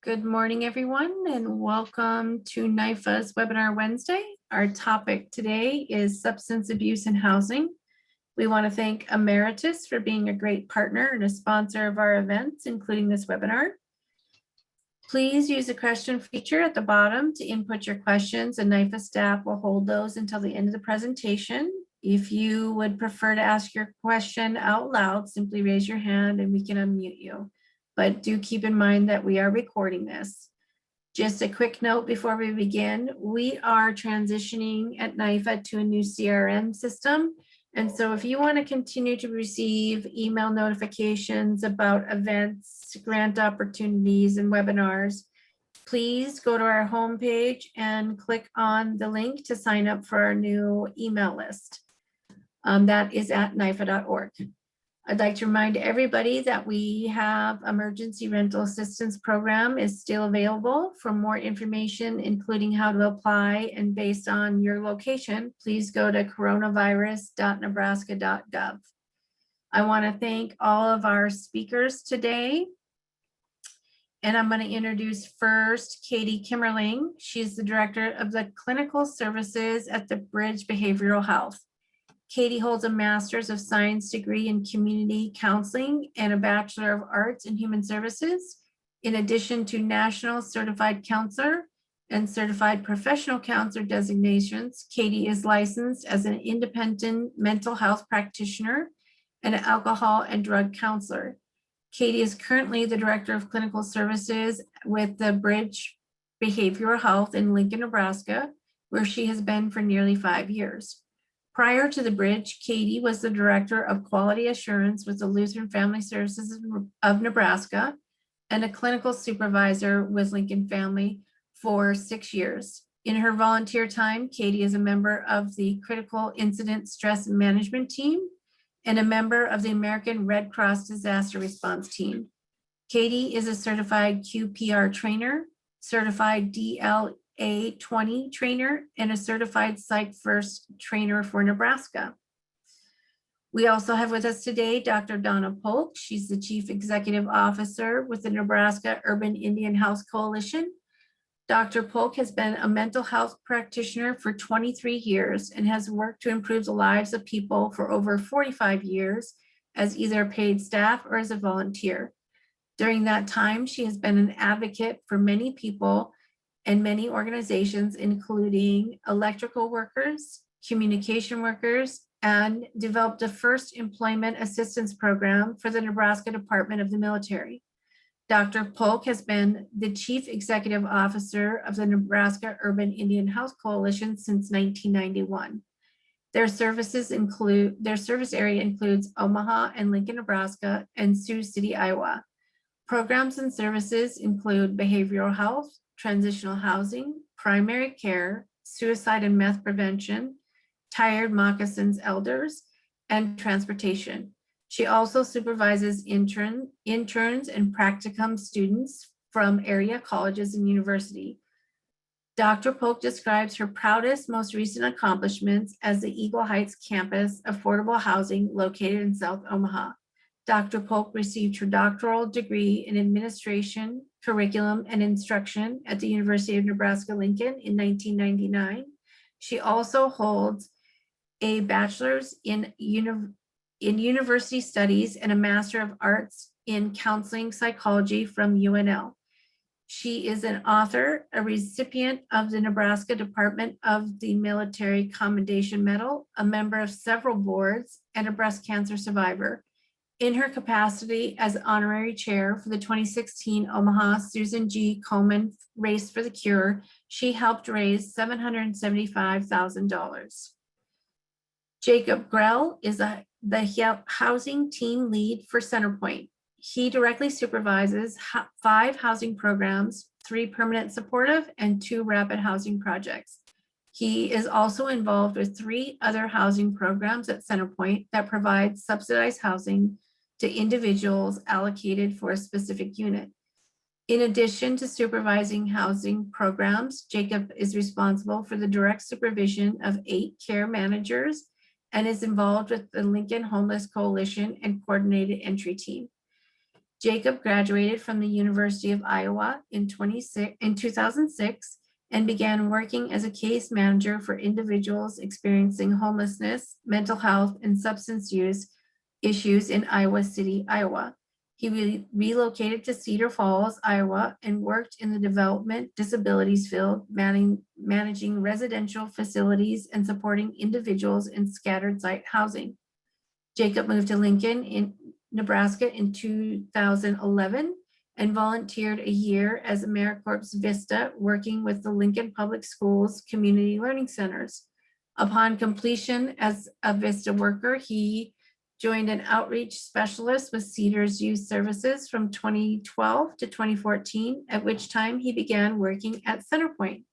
Good morning, everyone, and welcome to NIFA's Webinar Wednesday. Our topic today is substance abuse in housing. We want to thank Emeritus for being a great partner and a sponsor of our events, including this webinar. Please use the question feature at the bottom to input your questions, and NIFA staff will hold those until the end of the presentation. If you would prefer to ask your question out loud, simply raise your hand and we can unmute you. But do keep in mind that we are recording this. Just a quick note before we begin, we are transitioning at NIFA to a new CRM system. And so if you want to continue to receive email notifications about events, grant opportunities, and webinars, please go to our homepage and click on the link to sign up for our new email list. That is at nifa.org. I'd like to remind everybody that we have emergency rental assistance program is still available. For more information, including how to apply and based on your location, please go to coronavirus.nebraska.gov. I want to thank all of our speakers today. And I'm going to introduce first Katie Kimmerling. She's the director of the clinical services at the Bridge Behavioral Health. Katie holds a Master's of Science degree in Community Counseling and a Bachelor of Arts in Human Services. In addition to National Certified Counselor and Certified Professional Counselor designations, Katie is licensed as an independent mental health practitioner and an alcohol and drug counselor. Katie is currently the Director of Clinical Services with the Bridge Behavioral Health in Lincoln, Nebraska, where she has been for nearly 5 years. Prior to the Bridge, Katie was the Director of Quality Assurance with the Lutheran Family Services of Nebraska and a clinical supervisor with Lincoln Family for 6 years. In her volunteer time, Katie is a member of the Critical Incident Stress Management Team and a member of the American Red Cross Disaster Response Team. Katie is a certified QPR trainer, certified DLA 20 trainer, and a certified Psych First trainer for Nebraska. We also have with us today Dr. Donna Polk. She's the Chief Executive Officer with the Nebraska Urban Indian Health Coalition. Dr. Polk has been a mental health practitioner for 23 years and has worked to improve the lives of people for over 45 years as either a paid staff or as a volunteer. During that time, she has been an advocate for many people and many organizations, including electrical workers, communication workers, and developed the first employment assistance program for the Nebraska Department of the Military. Dr. Polk has been the Chief Executive Officer of the Nebraska Urban Indian Health Coalition since 1991. Their service area includes Omaha and Lincoln, Nebraska, and Sioux City, Iowa. Programs and services include behavioral health, transitional housing, primary care, suicide and meth prevention, tired moccasins elders, and transportation. She also supervises interns and practicum students from area colleges and university. Dr. Polk describes her proudest, most recent accomplishments as the Eagle Heights campus affordable housing located in South Omaha. Dr. Polk received her doctoral degree in administration, curriculum, and instruction at the University of Nebraska-Lincoln in 1999. She also holds a bachelor's in university studies and a Master of Arts in counseling psychology from UNL. She is an author, a recipient of the Nebraska Department of the Military Commendation Medal, a member of several boards, and a breast cancer survivor. In her capacity as honorary chair for the 2016 Omaha Susan G. Komen Race for the Cure, she helped raise $775,000. Jacob Grell is the housing team lead for CenterPointe. He directly supervises 5 housing programs, 3 permanent supportive, and 2 rapid housing projects. He is also involved with 3 other housing programs at CenterPointe that provide subsidized housing to individuals allocated for a specific unit. In addition to supervising housing programs, Jacob is responsible for the direct supervision of 8 care managers and is involved with the Lincoln Homeless Coalition and Coordinated Entry Team. Jacob graduated from the University of Iowa in 2006 and began working as a case manager for individuals experiencing homelessness, mental health, and substance use issues in Iowa City, Iowa. He relocated to Cedar Falls, Iowa, and worked in the development disabilities field, managing residential facilities and supporting individuals in scattered site housing. Jacob moved to Lincoln in Nebraska in 2011 and volunteered a year as AmeriCorps Vista, working with the Lincoln Public Schools Community Learning Centers. Upon completion as a Vista worker, he joined an outreach specialist with Cedars Youth Services from 2012 to 2014, at which time he began working at CenterPointe.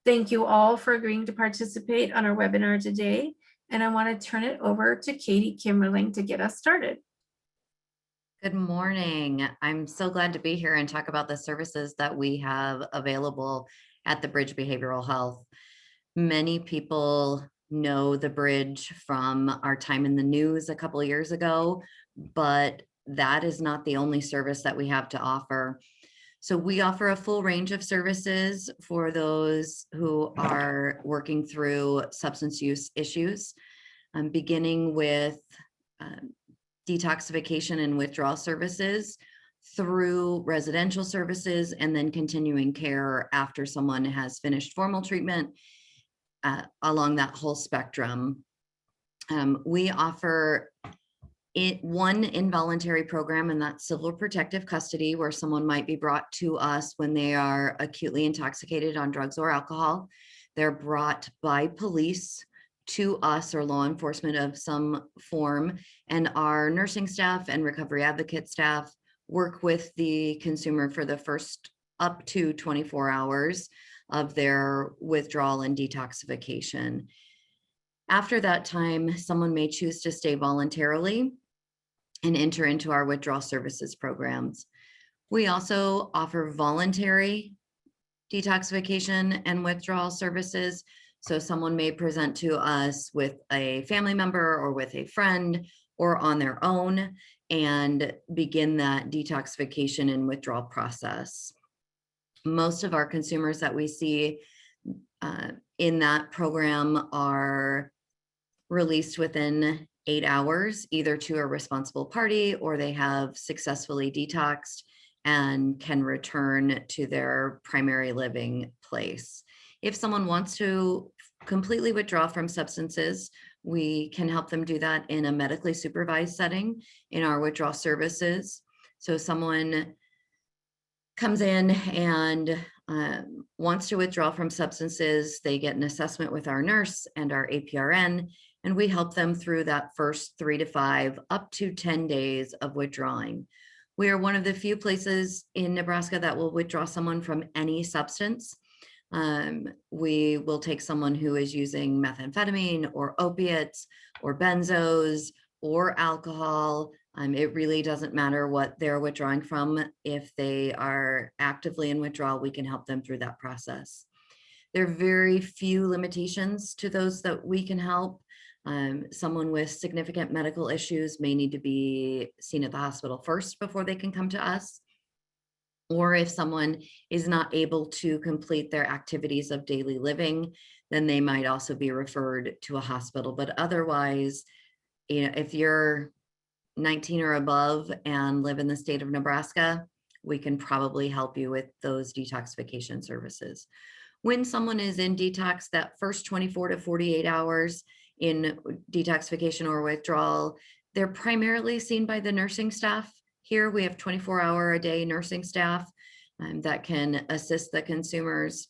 Thank you all for agreeing to participate on our webinar today, and I want to turn it over to Katie Kimmerling to get us started. Good morning. I'm so glad to be here and talk about the services that we have available at the Bridge Behavioral Health. Many people know the Bridge from our time in the news a couple of years ago, but that is not the only service that we have to offer. So we offer a full range of services for those who are working through substance use issues, beginning with detoxification and withdrawal services through residential services, and then continuing care after someone has finished formal treatment along that whole spectrum. We offer one involuntary program, and that's civil protective custody, where someone might be brought to us when they are acutely intoxicated on drugs or alcohol. They're brought by police to us or law enforcement of some form, and our nursing staff and recovery advocate staff work with the consumer for the first up to 24 hours of their withdrawal and detoxification. After that time, someone may choose to stay voluntarily and enter into our withdrawal services programs. We also offer voluntary detoxification and withdrawal services. So someone may present to us with a family member or with a friend or on their own and begin that detoxification and withdrawal process. Most of our consumers that we see in that program are released within 8 hours, either to a responsible party or they have successfully detoxed and can return to their primary living place. If someone wants to completely withdraw from substances, we can help them do that in a medically supervised setting in our withdrawal services. So someone comes in and wants to withdraw from substances, they get an assessment with our nurse and our APRN, and we help them through that first 3 to 5, up to 10 days of withdrawing. We are one of the few places in Nebraska that will withdraw someone from any substance. We will take someone who is using methamphetamine or opiates or benzos or alcohol. It really doesn't matter what they're withdrawing from. If they are actively in withdrawal, we can help them through that process. There are very few limitations to those that we can help. Someone with significant medical issues may need to be seen at the hospital first before they can come to us. Or if someone is not able to complete their activities of daily living, then they might also be referred to a hospital. But otherwise, if you're 19 or above and live in the state of Nebraska, we can probably help you with those detoxification services. When someone is in detox, that first 24 to 48 hours in detoxification or withdrawal, they're primarily seen by the nursing staff. Here we have 24-hour-a-day nursing staff that can assist the consumers.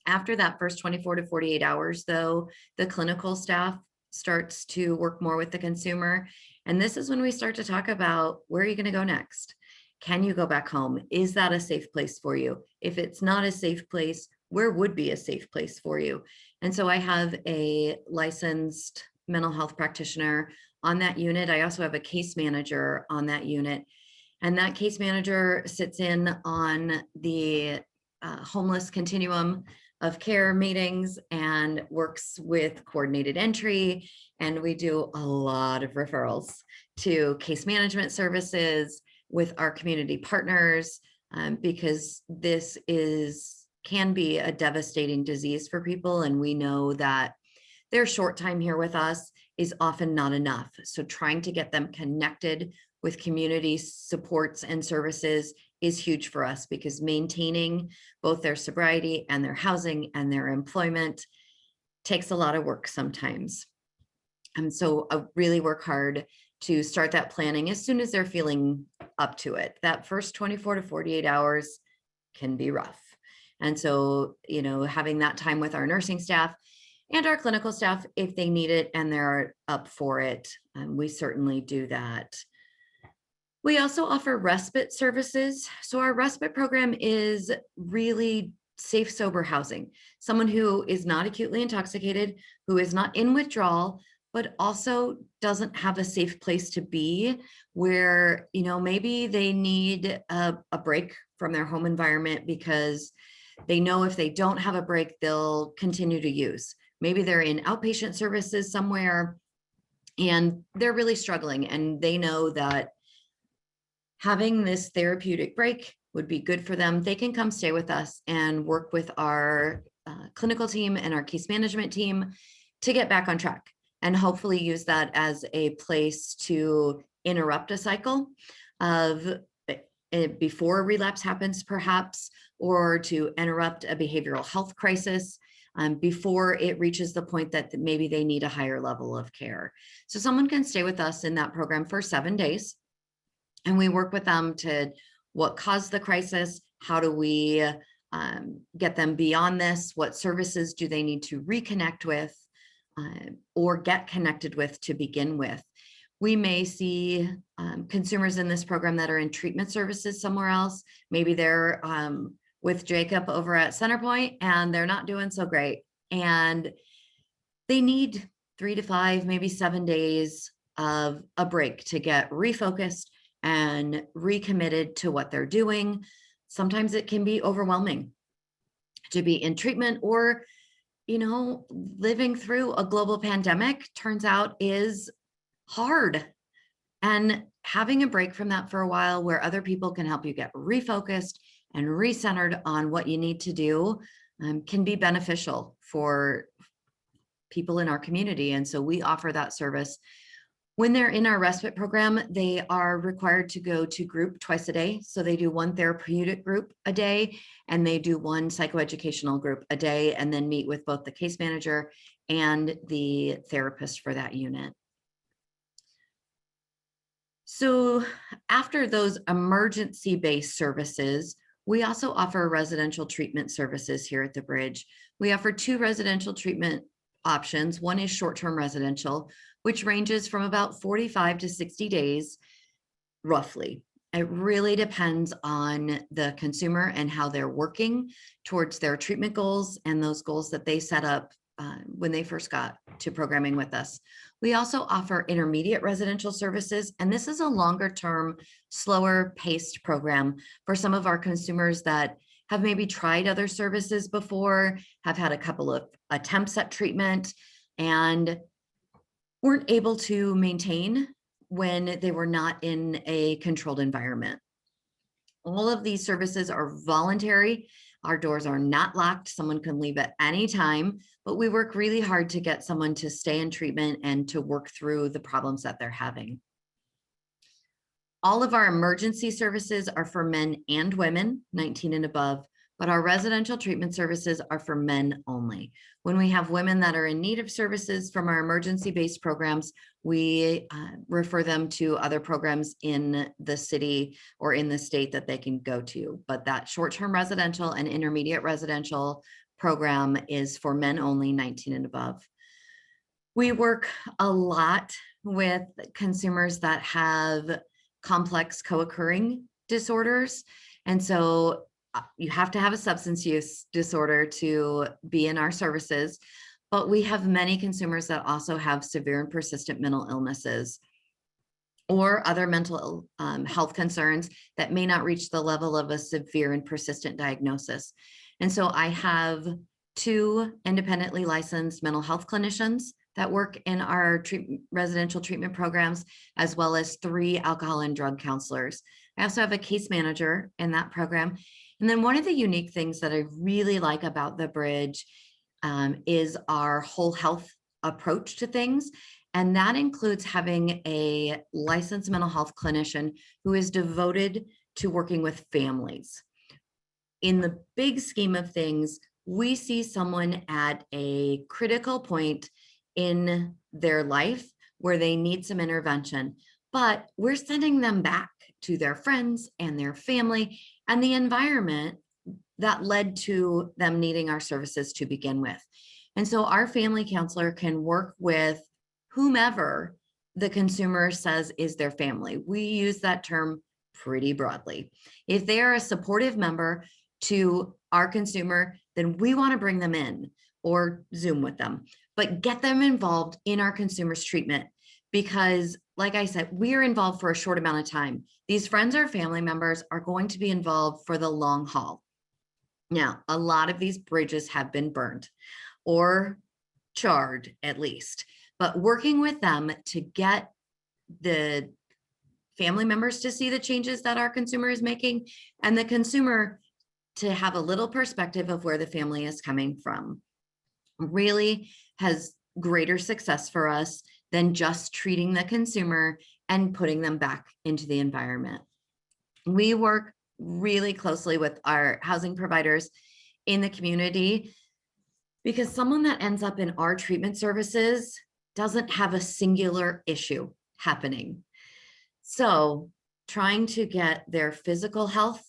After that first 24 to 48 hours, though, the clinical staff starts to work more with the consumer. And this is when we start to talk about, where are you going to go next? Can you go back home? Is that a safe place for you? If it's not a safe place, where would be a safe place for you? And so I have a licensed mental health practitioner on that unit. I also have a case manager on that unit. And that case manager sits in on the homeless continuum of care meetings and works with coordinated entry. And we do a lot of referrals to case management services, with our community partners, because this can be a devastating disease for people. And we know that their short time here with us is often not enough. So trying to get them connected with community supports and services is huge for us, because maintaining both their sobriety and their housing and their employment takes a lot of work sometimes. And so I really work hard to start that planning as soon as they're feeling up to it. That first 24 to 48 hours can be rough. And so, having that time with our nursing staff and our clinical staff, if they need it and they're up for it, we certainly do that. We also offer respite services. So our respite program is really safe, sober housing. Someone who is not acutely intoxicated, who is not in withdrawal, but also doesn't have a safe place to be, where, maybe they need a break from their home environment because they know if they don't have a break, they'll continue to use. Maybe they're in outpatient services somewhere and they're really struggling, and they know that having this therapeutic break would be good for them. They can come stay with us and work with our clinical team and our case management team to get back on track, and hopefully use that as a place to interrupt a cycle of before relapse happens, perhaps, or to interrupt a behavioral health crisis before it reaches the point that maybe they need a higher level of care. So someone can stay with us in that program for 7 days. And we work with them to what caused the crisis, how do we get them beyond this, what services do they need to reconnect with or get connected with to begin with. We may see consumers in this program that are in treatment services somewhere else. Maybe they're with Jacob over at CenterPointe and they're not doing so great. And they need 3 to 5, maybe 7 days of a break to get refocused and recommitted to what they're doing. Sometimes it can be overwhelming to be in treatment, or, living through a global pandemic turns out is hard. And having a break from that for a while where other people can help you get refocused and recentered on what you need to do can be beneficial for people in our community. And so we offer that service. When they're in our respite program, they are required to go to group twice a day. So they do one therapeutic group a day, and they do one psychoeducational group a day, and then meet with both the case manager and the therapist for that unit. So after those emergency-based services, we also offer residential treatment services here at the Bridge. We offer 2 residential treatment options. One is short-term residential, which ranges from about 45 to 60 days, roughly. It really depends on the consumer and how they're working towards their treatment goals and those goals that they set up when they first got to programming with us. We also offer intermediate residential services, and this is a longer-term, slower paced program for some of our consumers that have maybe tried other services before, have had a couple of attempts at treatment, and weren't able to maintain when they were not in a controlled environment. All of these services are voluntary. Our doors are not locked. Someone can leave at any time, but we work really hard to get someone to stay in treatment and to work through the problems that they're having. All of our emergency services are for men and women, 19 and above, but our residential treatment services are for men only. When we have women that are in need of services from our emergency-based programs, we refer them to other programs in the city or in the state that they can go to. But that short-term residential and intermediate residential program is for men only, 19 and above. We work a lot with consumers that have complex co-occurring disorders. And so you have to have a substance use disorder to be in our services, but we have many consumers that also have severe and persistent mental illnesses or other mental health concerns that may not reach the level of a severe and persistent diagnosis. And so I have 2 independently licensed mental health clinicians that work in our residential treatment programs, as well as 3 alcohol and drug counselors. I also have a case manager in that program. And then one of the unique things that I really like about the Bridge is our whole health approach to things. And that includes having a licensed mental health clinician who is devoted to working with families. In the big scheme of things, we see someone at a critical point in their life where they need some intervention, but we're sending them back to their friends and their family and the environment that led to them needing our services to begin with. And so our family counselor can work with whomever the consumer says is their family. We use that term pretty broadly. If they are a supportive member to our consumer, then we want to bring them in or Zoom with them, but get them involved in our consumer's treatment. Because like I said, we are involved for a short amount of time. These friends or family members are going to be involved for the long haul. Now, a lot of these bridges have been burned or charred at least, but working with them to get the family members to see the changes that our consumer is making and the consumer to have a little perspective of where the family is coming from really has greater success for us than just treating the consumer and putting them back into the environment. We work really closely with our housing providers in the community because someone that ends up in our treatment services doesn't have a singular issue happening. So trying to get their physical health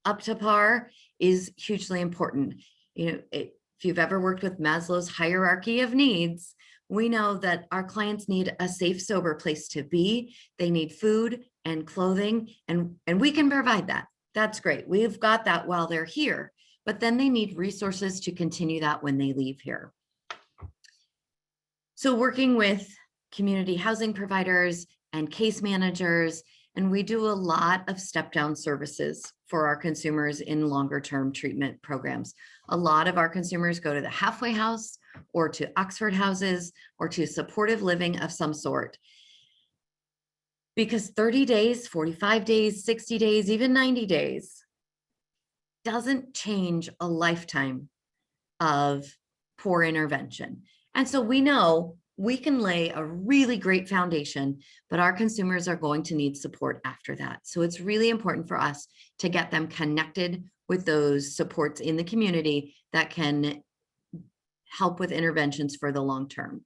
up to par is hugely important. You know, if you've ever worked with Maslow's hierarchy of needs, we know that our clients need a safe, sober place to be. They need food and clothing, and we can provide that. That's great. We've got that while they're here, but then they need resources to continue that when they leave here. So working with community housing providers and case managers, and we do a lot of step-down services for our consumers in longer-term treatment programs. A lot of our consumers go to the halfway house or to Oxford houses or to supportive living of some sort. Because 30 days, 45 days, 60 days, even 90 days doesn't change a lifetime of poor intervention. And so we know we can lay a really great foundation, but our consumers are going to need support after that. So it's really important for us to get them connected with those supports in the community that can help with interventions for the long term.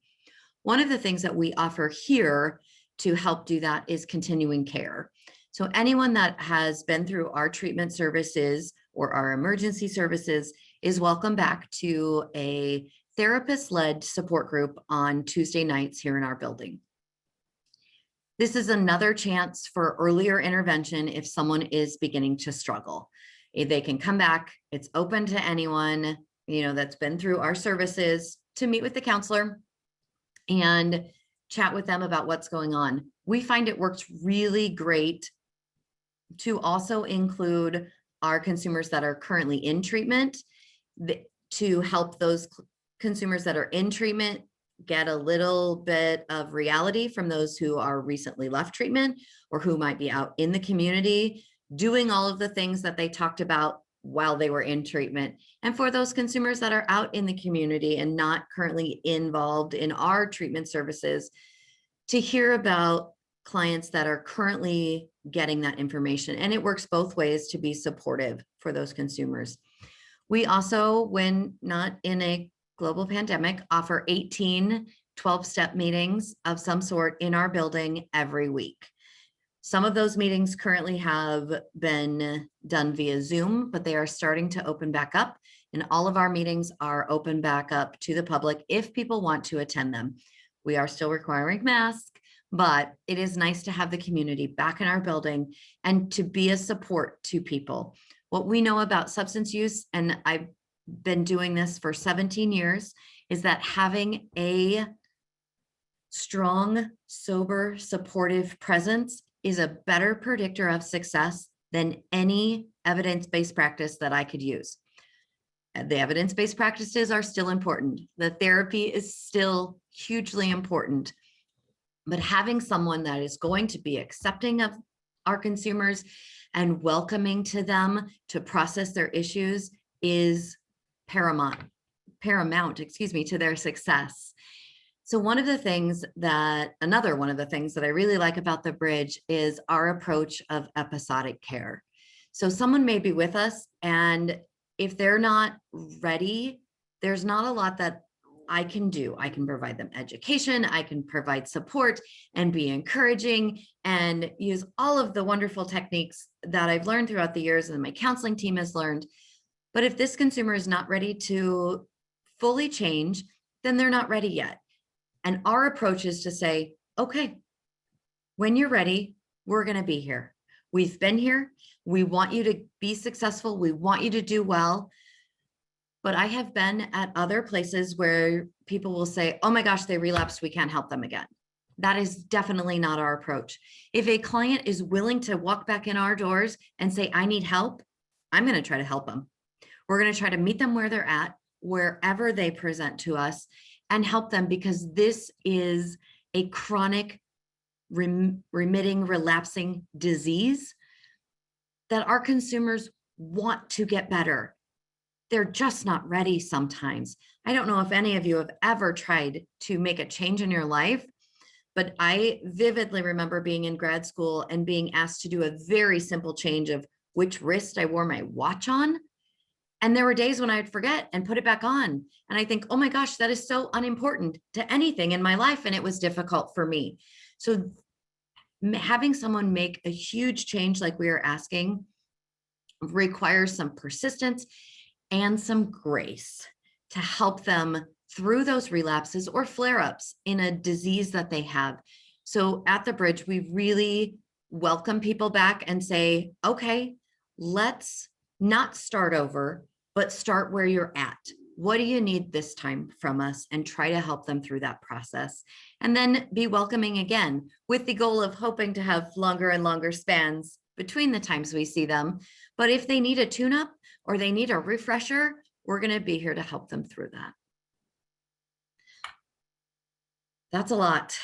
One of the things that we offer here to help do that is continuing care. So anyone that has been through our treatment services or our emergency services is welcome back to a therapist-led support group on Tuesday nights here in our building. This is another chance for earlier intervention if someone is beginning to struggle. If they can come back, it's open to anyone, you know, that's been through our services to meet with the counselor and chat with them about what's going on. We find it works really great to also include our consumers that are currently in treatment to help those consumers that are in treatment get a little bit of reality from those who are recently left treatment or who might be out in the community doing all of the things that they talked about while they were in treatment. And for those consumers that are out in the community and not currently involved in our treatment services, to hear about clients that are currently getting that information. And it works both ways to be supportive for those consumers. We also, when not in a global pandemic, offer 18 12-step meetings of some sort in our building every week. Some of those meetings currently have been done via Zoom, but they are starting to open back up, and all of our meetings are open back up to the public if people want to attend them. We are still requiring masks, but it is nice to have the community back in our building and to be a support to people. What we know about substance use, and I've been doing this for 17 years, is that having a strong, sober, supportive presence is a better predictor of success than any evidence-based practice that I could use. The evidence-based practices are still important. The therapy is still hugely important. But having someone that is going to be accepting of our consumers and welcoming to them to process their issues is paramount, to their success. So another one of the things that I really like about the Bridge is our approach of episodic care. So someone may be with us, and if they're not ready, there's not a lot that I can do. I can provide them education, I can provide support and be encouraging and use all of the wonderful techniques that I've learned throughout the years and my counseling team has learned. But if this consumer is not ready to fully change, then they're not ready yet. And our approach is to say, okay, when you're ready, we're going to be here. We've been here. We want you to be successful. We want you to do well. But I have been at other places where people will say, oh my gosh, they relapsed, we can't help them again. That is definitely not our approach. If a client is willing to walk back in our doors and say, I need help, I'm going to try to help them. We're going to try to meet them where they're at, wherever they present to us, and help them, because this is a chronic, remitting, relapsing disease that our consumers want to get better. They're just not ready sometimes. I don't know if any of you have ever tried to make a change in your life, but I vividly remember being in grad school and being asked to do a very simple change of which wrist I wore my watch on. And there were days when I'd forget and put it back on. And I think, oh my gosh, that is so unimportant to anything in my life. And it was difficult for me. So having someone make a huge change like we are asking requires some persistence and some grace to help them through those relapses or flare-ups in a disease that they have. So at the Bridge, we really welcome people back and say, okay, let's not start over, but start where you're at. What do you need this time from us? And try to help them through that process. And then be welcoming again, with the goal of hoping to have longer and longer spans between the times we see them. But if they need a tune-up or they need a refresher, we're going to be here to help them through that. That's a lot.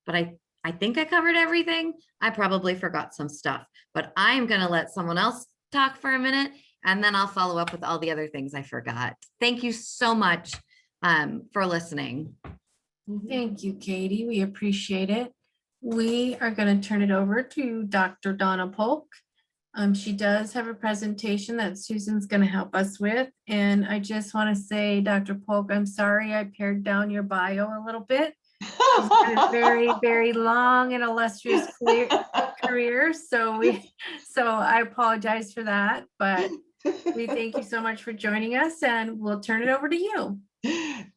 But I think I covered everything. I probably forgot some stuff, but I'm going to let someone else talk for a minute, and then I'll follow up with all the other things I forgot. Thank you so much for listening. Thank you, Katie. We appreciate it. We are going to turn it over to Dr. Donna Polk. She does have a presentation that Susan's going to help us with. And I just want to say, Dr. Polk, I'm sorry I pared down your bio a little bit. She's got a very, very long and illustrious career. So I apologize for that, but we thank you so much for joining us, and we'll turn it over to you.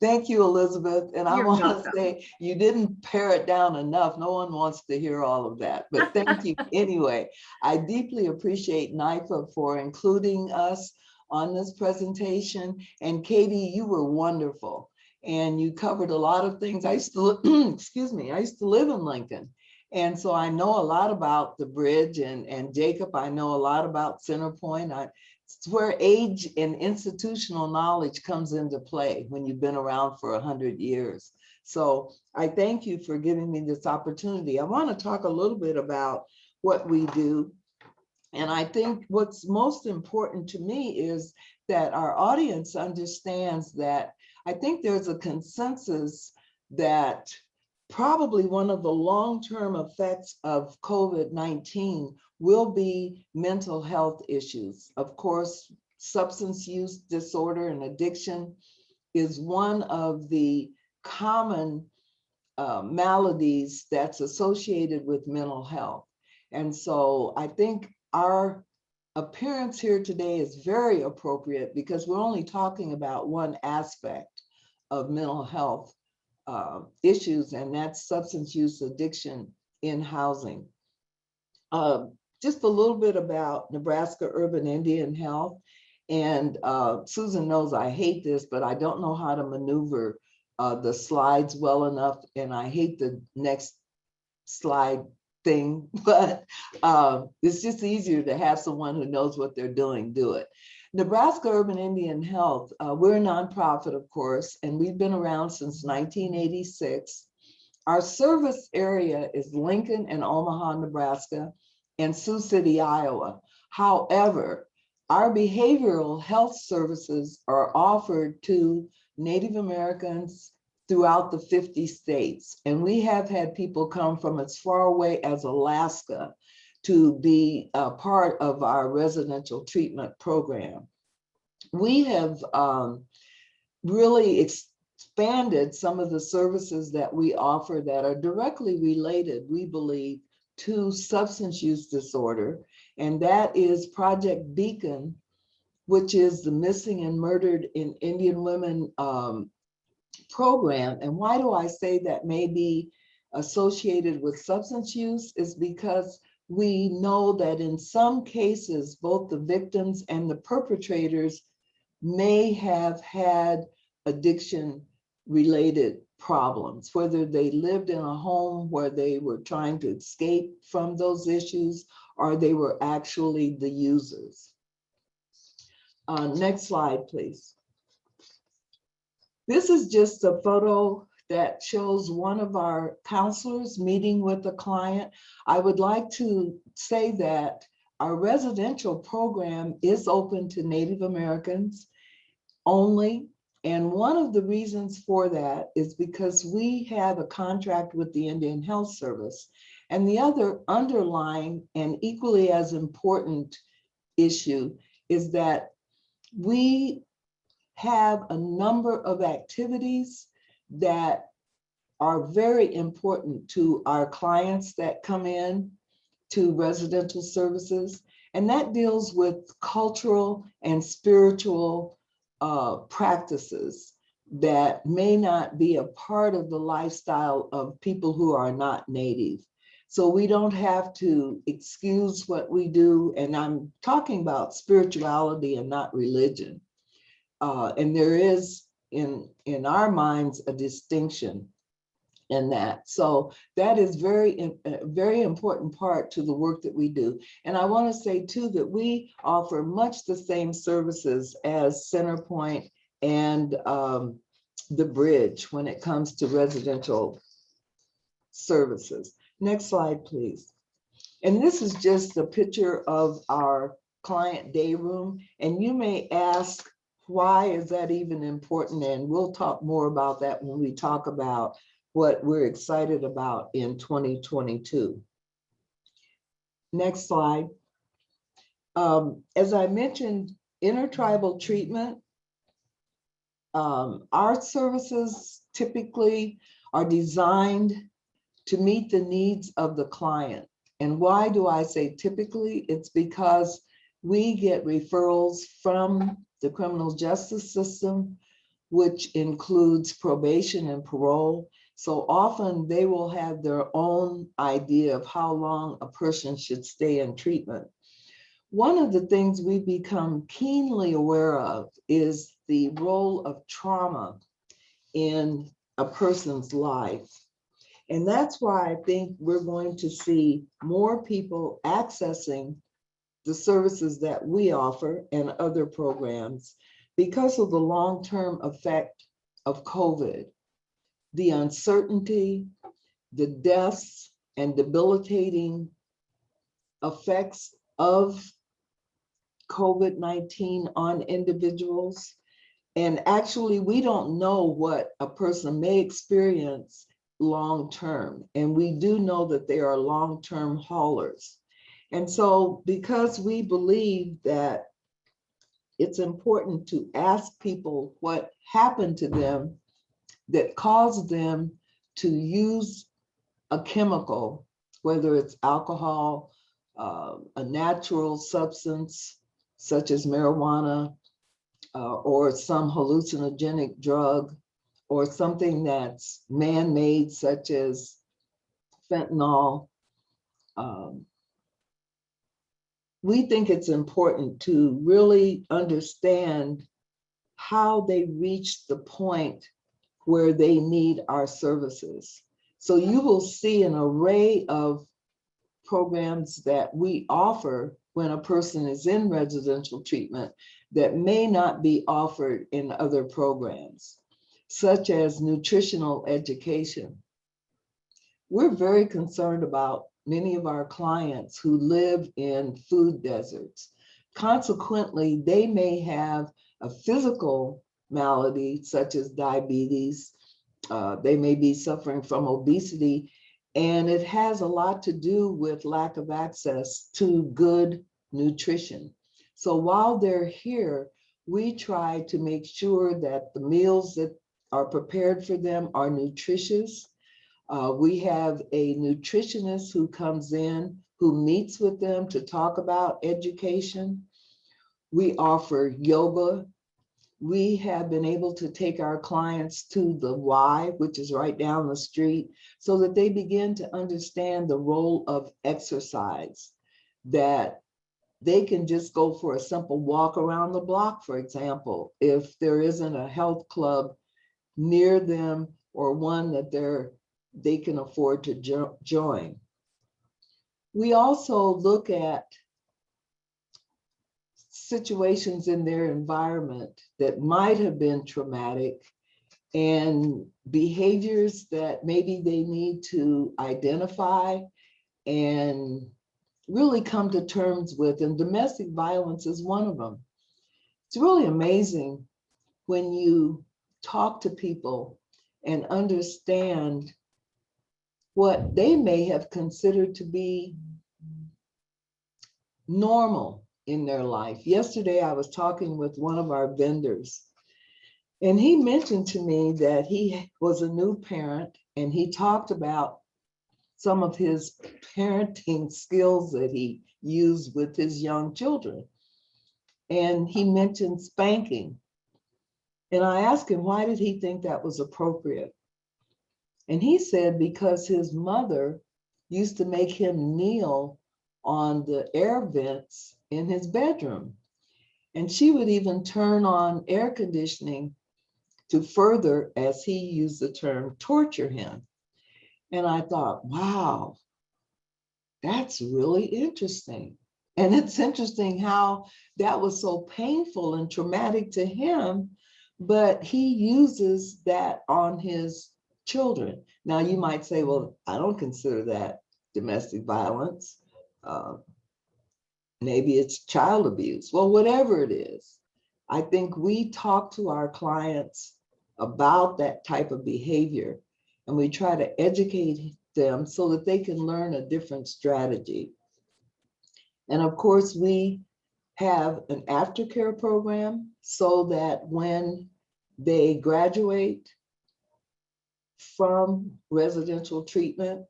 Thank you, Elizabeth. And I You're want welcome. to say you didn't pare it down enough. No one wants to hear all of that, but thank you anyway. I deeply appreciate NIFA for including us on this presentation. And Katie, you were wonderful. And you covered a lot of things. I used to, excuse me, I used to live in Lincoln. And so I know a lot about the Bridge, and Jacob, I know a lot about CenterPointe. It's where age and institutional knowledge comes into play when you've been around for 100 years. So I thank you for giving me this opportunity. I want to talk a little bit about what we do. And I think what's most important to me is that our audience understands that I think there's a consensus that probably one of the long-term effects of COVID-19 will be mental health issues. Of course, substance use disorder and addiction is one of the common maladies that's associated with mental health. And so I think our appearance here today is very appropriate because we're only talking about one aspect of mental health issues, and that's substance use addiction in housing. Just a little bit about Nebraska Urban Indian Health. And Susan knows I hate this, but I don't know how to maneuver the slides well enough. And I hate the next slide thing, but it's just easier to have someone who knows what they're doing do it. Nebraska Urban Indian Health, we're a nonprofit, of course, and we've been around since 1986. Our service area is Lincoln and Omaha, Nebraska, and Sioux City, Iowa. However, our behavioral health services are offered to Native Americans throughout the 50 states. And we have had people come from as far away as Alaska to be a part of our residential treatment program. We have really expanded some of the services that we offer that are directly related, we believe, to substance use disorder. And that is Project Beacon, which is the Missing and Murdered in Indian Women program. And why do I say that may be associated with substance use is because we know that in some cases, both the victims and the perpetrators may have had addiction-related problems, whether they lived in a home where they were trying to escape from those issues or they were actually the users. Next slide, please. This is just a photo that shows one of our counselors meeting with a client. I would like to say that our residential program is open to Native Americans only. And one of the reasons for that is because we have a contract with the Indian Health Service. And the other underlying and equally as important issue is that we have a number of activities that are very important to our clients that come in to residential services. And that deals with cultural and spiritual practices that may not be a part of the lifestyle of people who are not Native. So we don't have to excuse what we do. And I'm talking about spirituality and not religion. And there is in our minds a distinction in that. So that is very important part to the work that we do. And I want to say too that we offer much the same services as CenterPointe and the Bridge when it comes to residential services. Next slide, please. And this is just a picture of our client day room. And you may ask, why is that even important? And we'll talk more about that when we talk about what we're excited about in 2022. Next slide. As I mentioned, intertribal treatment, our services typically are designed to meet the needs of the client. And why do I say typically? It's because we get referrals from the criminal justice system, which includes probation and parole. So often they will have their own idea of how long a person should stay in treatment. One of the things we become keenly aware of is the role of trauma in a person's life. And that's why I think we're going to see more people accessing the services that we offer and other programs because of the long-term effect of COVID, the uncertainty, the deaths and debilitating effects of COVID-19 on individuals. And actually, we don't know what a person may experience long-term. And we do know that they are long-term haulers. And so because we believe that it's important to ask people what happened to them that caused them to use a chemical, whether it's alcohol, a natural substance such as marijuana, or some hallucinogenic drug, or something that's man-made such as fentanyl. We think it's important to really understand how they reach the point where they need our services. So you will see an array of programs that we offer when a person is in residential treatment that may not be offered in other programs, such as nutritional education. We're very concerned about many of our clients who live in food deserts. Consequently, they may have a physical malady such as diabetes. They may be suffering from obesity, and it has a lot to do with lack of access to good nutrition. So while they're here, we try to make sure that the meals that are prepared for them are nutritious. We have a nutritionist who comes in, who meets with them to talk about education. We offer yoga. We have been able to take our clients to the Y, which is right down the street, so that they begin to understand the role of exercise, that they can just go for a simple walk around the block, for example, if there isn't a health club near them or one that they can afford to join. We also look at situations in their environment that might have been traumatic and behaviors that maybe they need to identify and really come to terms with, and domestic violence is one of them. It's really amazing when you talk to people and understand what they may have considered to be normal in their life. Yesterday, I was talking with one of our vendors, and he mentioned to me that he was a new parent, and he talked about some of his parenting skills that he used with his young children. And he mentioned spanking. And I asked him, why did he think that was appropriate? And he said, because his mother used to make him kneel on the air vents in his bedroom. And she would even turn on air conditioning to further, as he used the term, torture him. And I thought, wow, that's really interesting. And it's interesting how that was so painful and traumatic to him, but he uses that on his children. Now, you might say, well, I don't consider that domestic violence. Maybe it's child abuse. Well, whatever it is, I think we talk to our clients about that type of behavior, and we try to educate them so that they can learn a different strategy. And of course, we have an aftercare program so that when they graduate from residential treatment,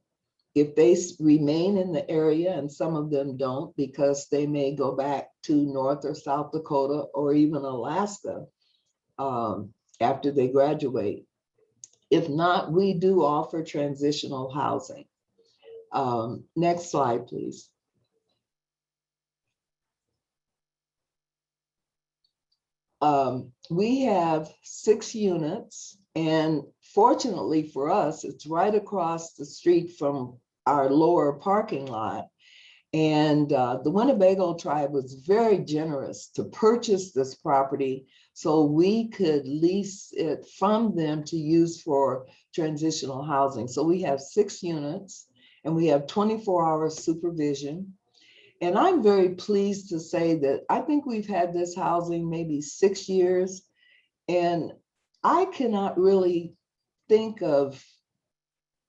if they remain in the area, and some of them don't because they may go back to North or South Dakota or even Alaska after they graduate. If not, we do offer transitional housing. Next slide, please. We have 6 units, and fortunately for us, it's right across the street from our lower parking lot. And the Winnebago tribe was very generous to purchase this property so we could lease it from them to use for transitional housing. So we have 6 units, and we have 24-hour supervision. And I'm very pleased to say that I think we've had this housing maybe 6 years, and I cannot really think of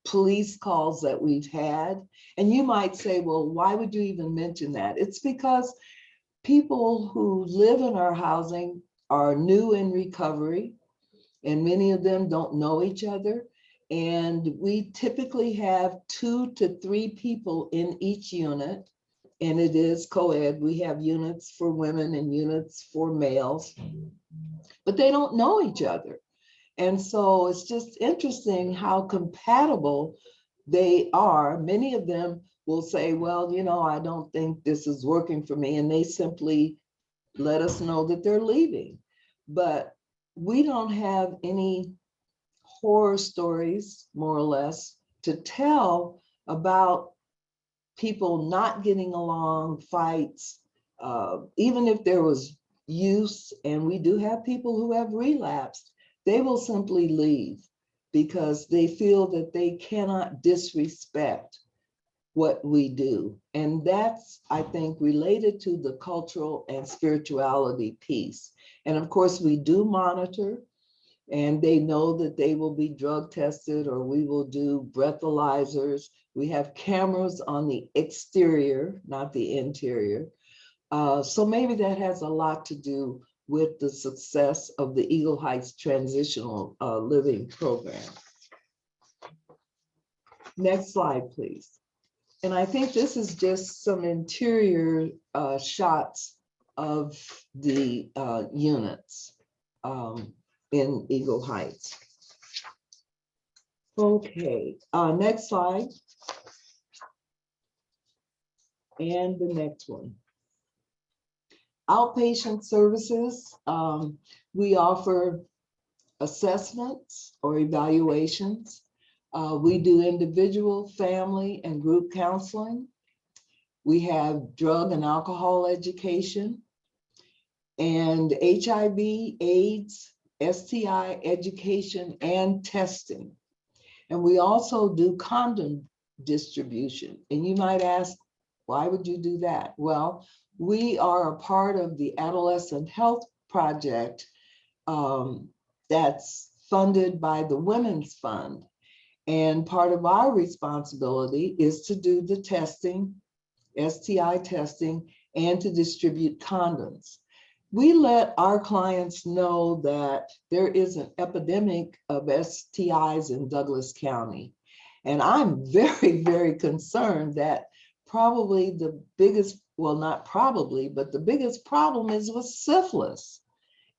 police calls that we've had. And you might say, well, why would you even mention that? It's because people who live in our housing are new in recovery, and many of them don't know each other. And we typically have 2 to 3 people in each unit, and it is co-ed. We have units for women and units for males, but they don't know each other. And so it's just interesting how compatible they are. Many of them will say, well, you know, I don't think this is working for me. And they simply let us know that they're leaving. But we don't have any horror stories, more or less, to tell about people not getting along, fights, even if there was use, and we do have people who have relapsed, they will simply leave because they feel that they cannot disrespect what we do. And that's, I think, related to the cultural and spirituality piece. And of course, we do monitor, and they know that they will be drug tested, or we will do breathalyzers. We have cameras on the exterior, not the interior. So maybe that has a lot to do with the success of the Eagle Heights Transitional Living Program. Next slide, please. And I think this is just some interior shots of the units in Eagle Heights. Okay, next slide. And the next one. Outpatient services, we offer assessments or evaluations. We do individual, family, and group counseling. We have drug and alcohol education, and HIV, AIDS, STI education and testing. And we also do condom distribution. And you might ask, why would you do that? Well, we are a part of the Adolescent Health Project that's funded by the Women's Fund. And part of our responsibility is to do the testing, STI testing, and to distribute condoms. We let our clients know that there is an epidemic of STIs in Douglas County. And I'm very, very concerned that probably the biggest, well, not probably, but the biggest problem is with syphilis.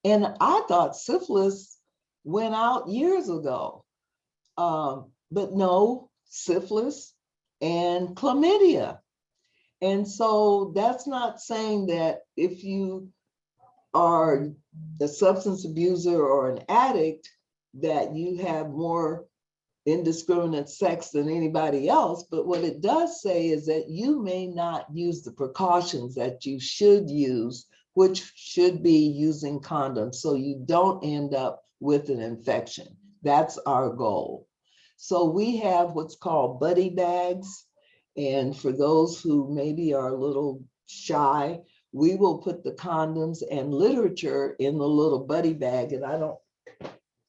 And I thought syphilis went out years ago. But no, syphilis and chlamydia. And so that's not saying that if you are a substance abuser or an addict, that you have more indiscriminate sex than anybody else. But what it does say is that you may not use the precautions that you should use, which should be using condoms, so you don't end up with an infection. That's our goal. So we have what's called buddy bags. And for those who maybe are a little shy, we will put the condoms and literature in the little buddy bag. And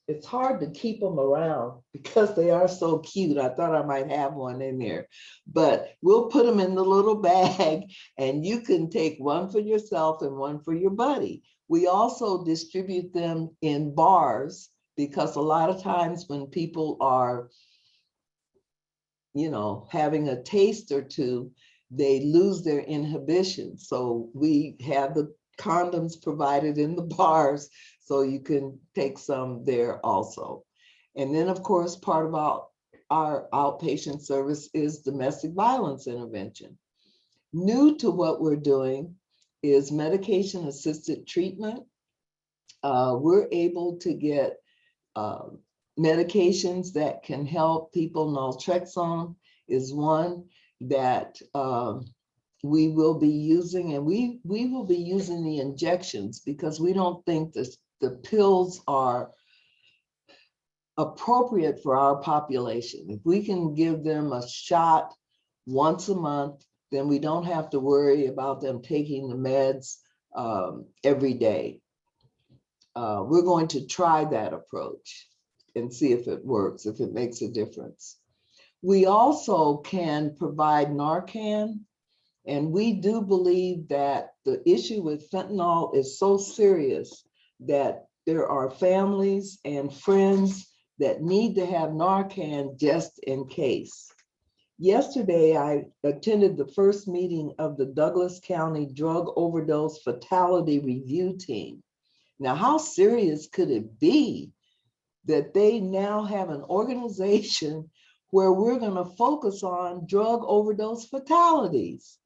it's hard to keep them around because they are so cute. I thought I might have one in there, but we'll put them in the little bag and you can take one for yourself and one for your buddy. We also distribute them in bars, because a lot of times when people are, having a taste or two, they lose their inhibition. So we have the condoms provided in the bars, so you can take some there also. And then, of course, part of our outpatient service is domestic violence intervention. New to what we're doing is medication-assisted treatment. We're able to get medications that can help people. Naltrexone is one that we will be using, and we will be using the injections because we don't think the pills are appropriate for our population. If we can give them a shot once a month, then we don't have to worry about them taking the meds every day. We're going to try that approach and see if it works, if it makes a difference. We also can provide Narcan, and we do believe that the issue with fentanyl is so serious that there are families and friends that need to have Narcan just in case. Yesterday, I attended the first meeting of the Douglas County Drug Overdose Fatality Review Team. Now, how serious could it be that they now have an organization where we're going to focus on drug overdose fatalities?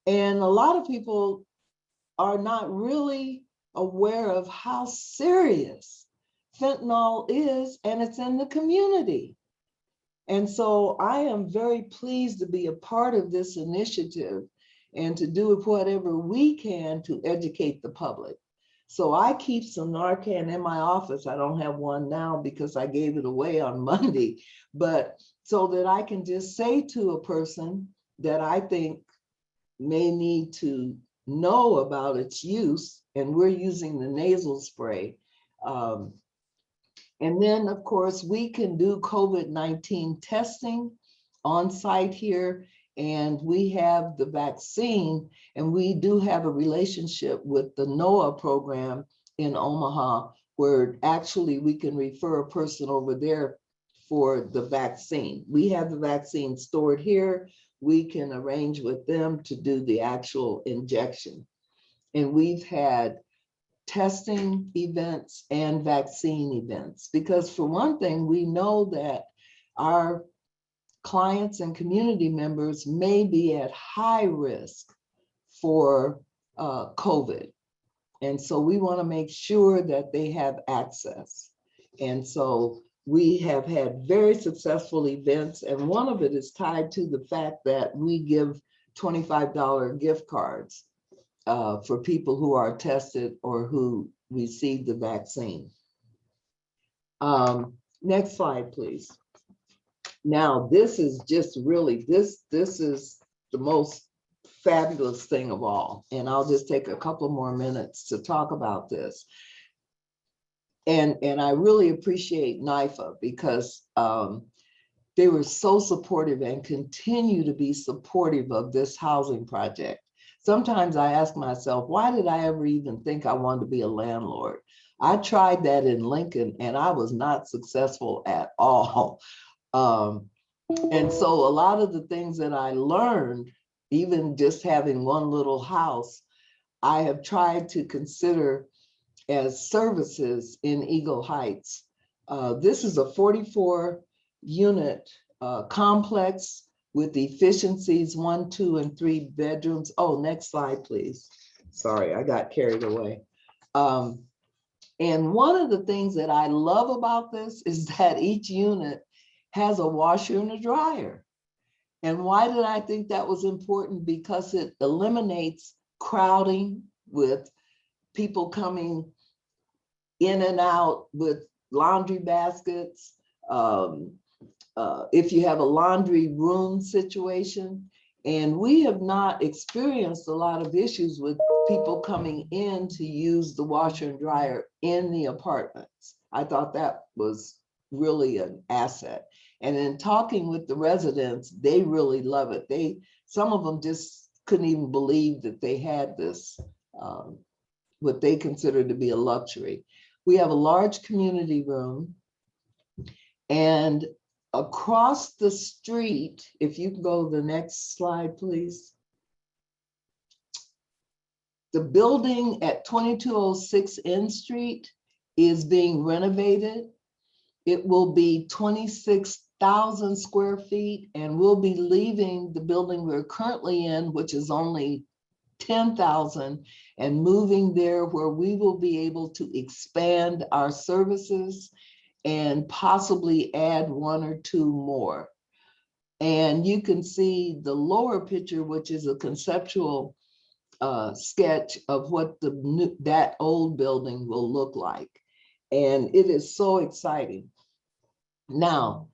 And a lot of people are not really aware of how serious fentanyl is, and it's in the community. And so I am very pleased to be a part of this initiative and to do whatever we can to educate the public. So I keep some Narcan in my office. I don't have one now because I gave it away on Monday, but so that I can just say to a person that I think may need to know about its use, and we're using the nasal spray. And then, of course, we can do COVID-19 testing on site here, and we have the vaccine, and we do have a relationship with the NOAA program in Omaha, where actually we can refer a person over there for the vaccine. We have the vaccine stored here. We can arrange with them to do the actual injection. And we've had testing events and vaccine events, because for one thing, we know that our clients and community members may be at high risk for COVID. And so we want to make sure that they have access. And so we have had very successful events, and one of it is tied to the fact that we give $25 gift cards for people who are tested or who received the vaccine. Next slide, please. Now, this is just really, this is the most fabulous thing of all. And I'll just take a couple more minutes to talk about this. And I really appreciate NIFA because they were so supportive and continue to be supportive of this housing project. Sometimes I ask myself, why did I ever even think I wanted to be a landlord? I tried that in Lincoln and I was not successful at all. And so a lot of the things that I learned, even just having one little house, I have tried to consider as services in Eagle Heights. This is a 44 unit complex with efficiencies 1, 2, and 3 bedrooms. Oh, next slide, please. Sorry, I got carried away. And one of the things that I love about this is that each unit has a washer and a dryer. And why did I think that was important? Because it eliminates crowding with people coming in and out with laundry baskets. If you have a laundry room situation, and we have not experienced a lot of issues with people coming in to use the washer and dryer in the apartments. I thought that was really an asset. And in talking with the residents, they really love it. Some of them just couldn't even believe that they had this, what they consider to be a luxury. We have a large community room, and across the street, if you can go to the next slide, please. The building at 2206 N Street is being renovated. It will be 26,000 square feet, and we'll be leaving the building we're currently in, which is only 10,000, and moving there where we will be able to expand our services and possibly add 1 or 2 more. And you can see the lower picture, which is a conceptual sketch of what that old building will look like. And it is so exciting. Now,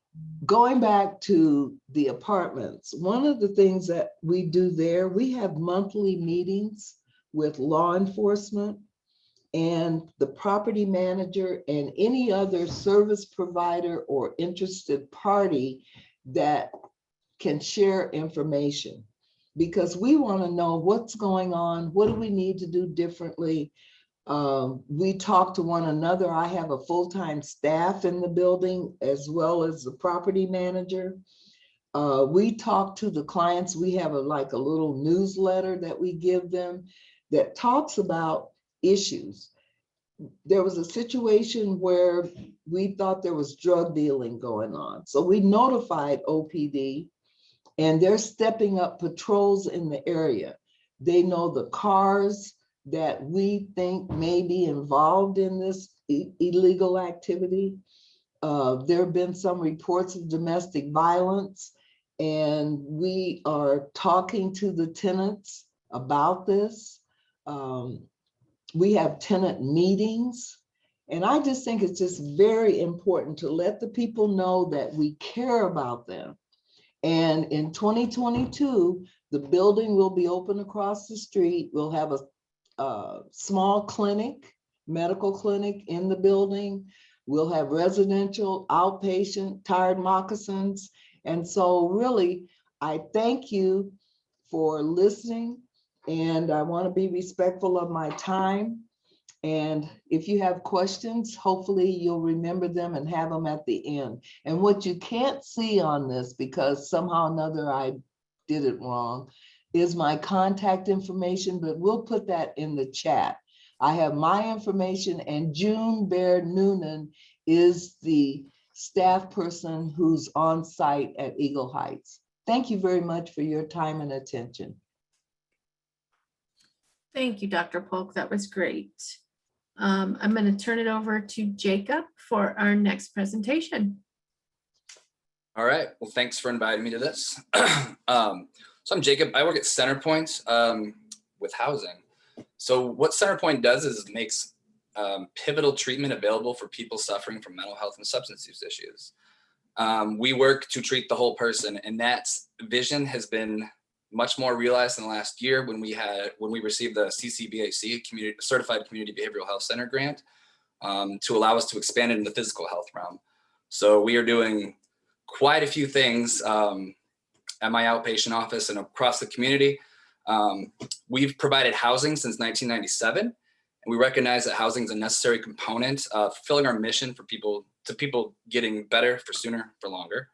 going back to the apartments, one of the things that we do there, we have monthly meetings with law enforcement and the property manager and any other service provider or interested party that can share information, because we want to know what's going on, what do we need to do differently. We talk to one another. I have a full-time staff in the building as well as the property manager. We talk to the clients. We have like a little newsletter that we give them that talks about issues. There was a situation where we thought there was drug dealing going on. So we notified OPD, and they're stepping up patrols in the area. They know the cars that we think may be involved in this illegal activity. There have been some reports of domestic violence, and we are talking to the tenants about this. We have tenant meetings, and I just think it's just very important to let the people know that we care about them. And in 2022, the building will be open across the street. We'll have a small clinic, medical clinic in the building. We'll have residential, outpatient, tired moccasins. And so really, I thank you for listening, and I want to be respectful of my time. And if you have questions, hopefully you'll remember them and have them at the end. And what you can't see on this, because somehow or another I did it wrong, is my contact information, but we'll put that in the chat. I have my information, and June Baird Noonan is the staff person who's on site at Eagle Heights. Thank you very much for your time and attention. Thank you, Dr. Polk. That was great. I'm going to turn it over to Jacob for our next presentation. All right. Well, thanks for inviting me to this. So I'm Jacob. I work at CenterPointe with housing. So what CenterPointe does is makes pivotal treatment available for people suffering from mental health and substance use issues. We work to treat the whole person, and that vision has been much more realized in the last year when we received the CCBAC Certified Community Behavioral Health Center grant to allow us to expand into the physical health realm. So we are doing quite a few things at my outpatient office and across the community. We've provided housing since 1997, and we recognize that housing is a necessary component of fulfilling our mission for people getting better for sooner, for longer.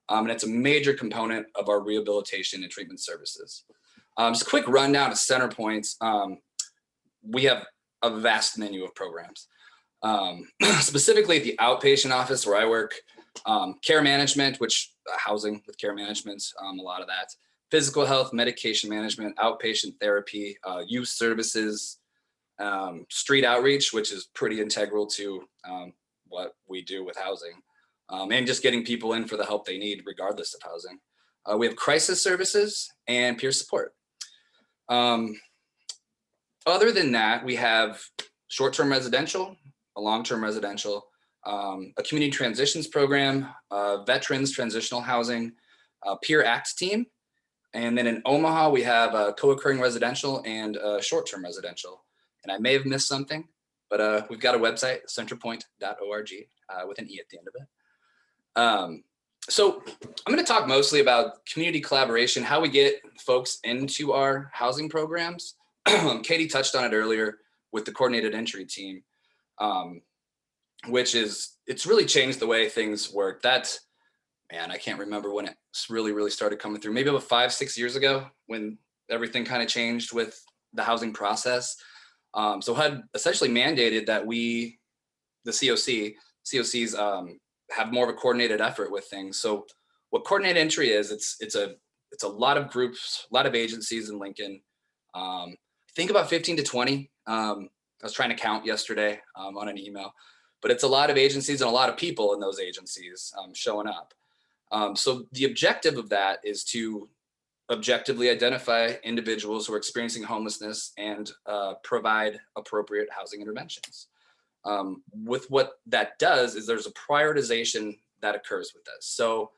And it's a major component of our rehabilitation and treatment services. Just a quick rundown of CenterPoints. We have a vast menu of programs. Specifically at the outpatient office where I work, care management, which housing with care management, a lot of that, physical health, medication management, outpatient therapy, youth services, street outreach, which is pretty integral to what we do with housing, and just getting people in for the help they need regardless of housing. We have crisis services and peer support. Other than that, we have short-term residential, a long-term residential, a community transitions program, veterans transitional housing, peer ACT team. And then in Omaha, we have a co-occurring residential and short-term residential. And I may have missed something, but we've got a website, centerpointe.org, with an E at the end of it. So I'm going to talk mostly about community collaboration, how we get folks into our housing programs. Katie touched on it earlier with the coordinated entry team, it's really changed the way things work. Man, I can't remember when it really started coming through. Maybe about 5-6 years ago when everything kind of changed with the housing process. So HUD essentially mandated that the COCs have more of a coordinated effort with things. So what coordinated entry is, it's a lot of groups, a lot of agencies in Lincoln. Think about 15 to 20. I was trying to count yesterday on an email, but it's a lot of agencies and a lot of people in those agencies showing up. So the objective of that is to objectively identify individuals who are experiencing homelessness and provide appropriate housing interventions. With what that does is there's a prioritization that occurs with this. So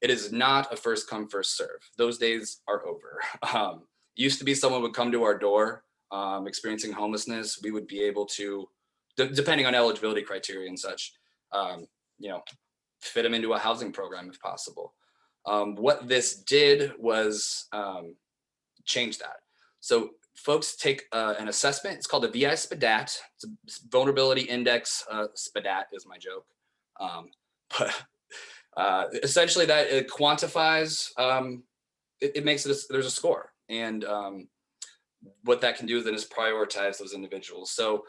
it is not a first come, first serve. Those days are over. Used to be someone would come to our door experiencing homelessness. We would be able to, depending on eligibility criteria and such, fit them into a housing program if possible. What this did was change that. So folks take an assessment. It's called a VI SPDAT. It's a vulnerability index. SPDAT is my joke. But essentially that it quantifies, it makes it, there's a score. And what that can do then is prioritize those individuals. So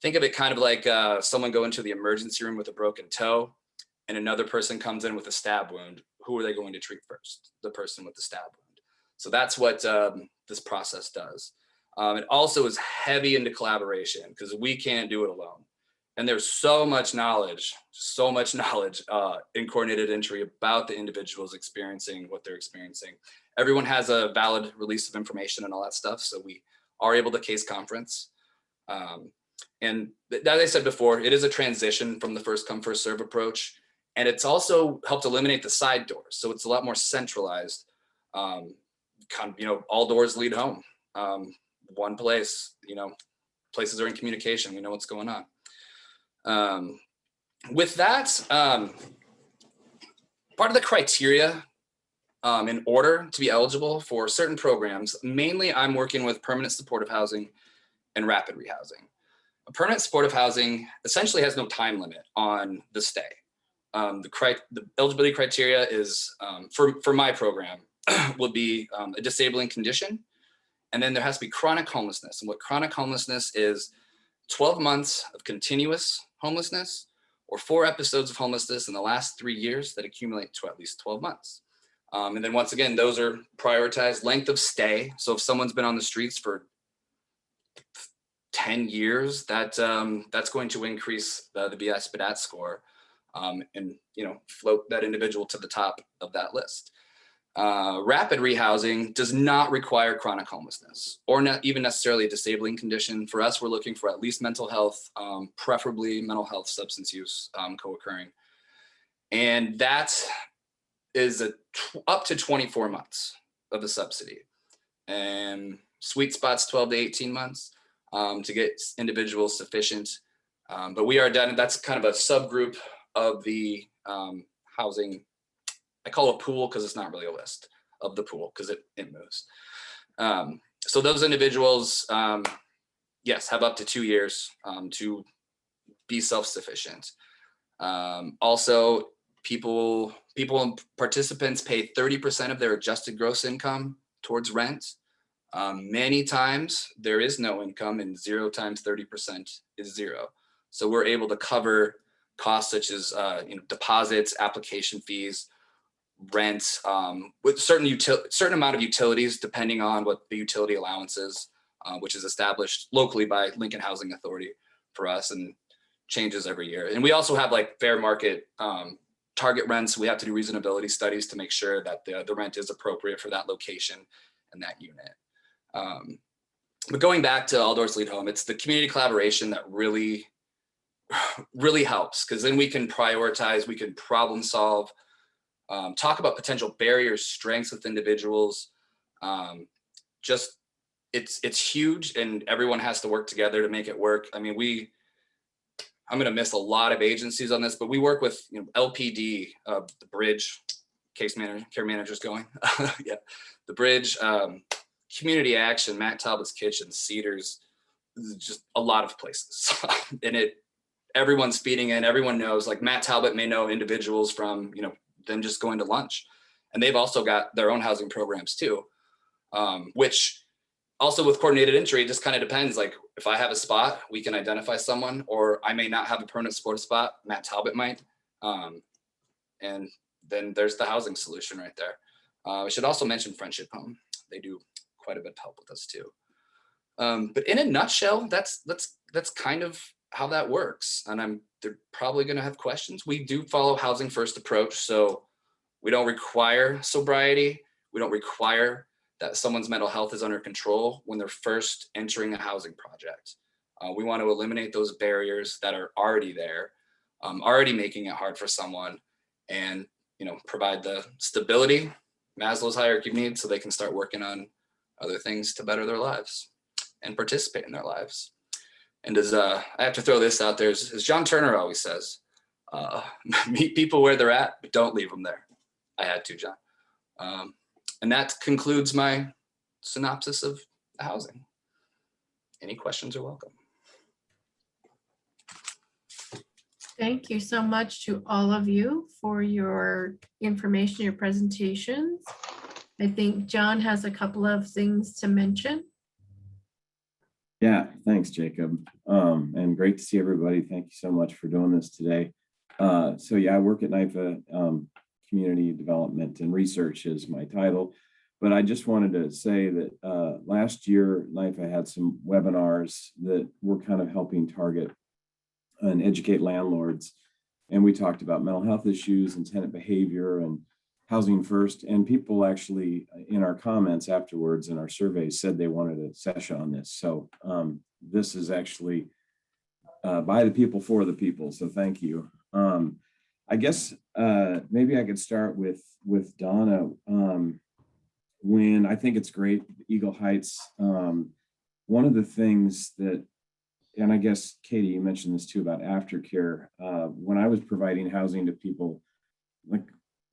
think of it kind of like someone going to the emergency room with a broken toe and another person comes in with a stab wound. Who are they going to treat first? The person with the stab wound. So that's what this process does. It also is heavy into collaboration because we can't do it alone. And there's so much knowledge in coordinated entry about the individuals experiencing what they're experiencing. Everyone has a valid release of information and all that stuff. So we are able to case conference. And as I said before, it is a transition from the first come, first serve approach. And it's also helped eliminate the side doors. So it's a lot more centralized. All doors lead home. One place, places are in communication. We know what's going on. With that, part of the criteria in order to be eligible for certain programs, mainly I'm working with permanent supportive housing and rapid rehousing. Permanent supportive housing essentially has no time limit on the stay. The eligibility criteria is, for my program, would be a disabling condition. And then there has to be chronic homelessness. And what chronic homelessness is, 12 months of continuous homelessness or 4 episodes of homelessness in the last 3 years that accumulate to at least 12 months. And then once again, those are prioritized. Length of stay. So if someone's been on the streets for 10 years, that's going to increase the BS-BDAT score and float that individual to the top of that list. Rapid rehousing does not require chronic homelessness or not even necessarily a disabling condition. For us, we're looking for at least mental health, preferably mental health, substance use co-occurring. And that is up to 24 months of the subsidy. And sweet spot's 12 to 18 months to get individuals sufficient. But we are done. That's kind of a subgroup of the housing. I call it a pool because it's not really a list of the pool because it moves. So those individuals, yes, have up to 2 years to be self-sufficient. Also, people and participants pay 30% of their adjusted gross income towards rent. Many times there is no income, and 0 times 30% is 0. So we're able to cover costs such as deposits, application fees, rent, with certain amount of utilities, depending on what the utility allowance is, which is established locally by Lincoln Housing Authority for us and changes every year. And we also have like fair market target rents. We have to do reasonability studies to make sure that the rent is appropriate for that location and that unit. But going back to All Doors Lead Home, it's the community collaboration that really helps, because then we can prioritize, we can problem solve, talk about potential barriers, strengths with individuals. It's huge, and everyone has to work together to make it work. I mean, I'm going to miss a lot of agencies on this, but we work with LPD, the Bridge, care managers going, yeah, the Bridge, Community Action, Matt Talbot's Kitchen, Cedars, just a lot of places, and everyone's feeding in. Everyone knows, like Matt Talbot may know individuals from them just going to lunch, and they've also got their own housing programs too, which also with coordinated entry, it just kind of depends. Like if I have a spot, we can identify someone, or I may not have a permanent support spot, Matt Talbot might, and then there's the housing solution right there. I should also mention Friendship Home. They do quite a bit of help with us too. But in a nutshell, that's kind of how that works. And they're probably going to have questions. We do follow housing first approach. So we don't require sobriety. We don't require that someone's mental health is under control when they're first entering a housing project. We want to eliminate those barriers that are already there, already making it hard for someone, and provide the stability, Maslow's hierarchy of needs, so they can start working on other things to better their lives and participate in their lives. And as I have to throw this out there, as John Turner always says, meet people where they're at, but don't leave them there. I had to, John. And that concludes my synopsis of housing. Any questions are welcome. Thank you so much to all of you for your information, your presentations. I think John has a couple of things to mention. Yeah, thanks, Jacob. And great to see everybody. Thank you so much for doing this today. So yeah, I work at NIFA, Community Development and Research is my title. But I just wanted to say that last year, NIFA had some webinars that were kind of helping target and educate landlords. And we talked about mental health issues and tenant behavior and housing first. And people actually in our comments afterwards in our surveys said they wanted a session on this. So this is actually by the people for the people. So thank you. I guess maybe I could start with Donna. When I think it's great, Eagle Heights, one of the things that, and I guess Katie, you mentioned this too about aftercare. When I was providing housing to people, like,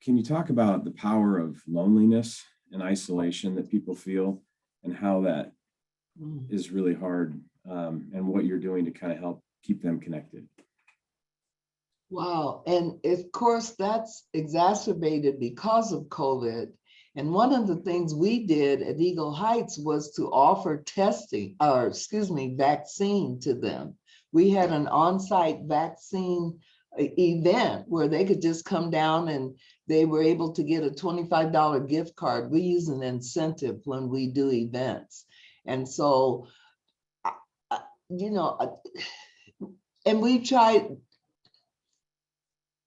can you talk about the power of loneliness and isolation that people feel and how that is really hard, and what you're doing to kind of help keep them connected? Wow. And of course, that's exacerbated because of COVID. And one of the things we did at Eagle Heights was to offer vaccine to them. We had an on-site vaccine event where they could just come down and they were able to get a $25 gift card. We use an incentive when we do events. And so, and we tried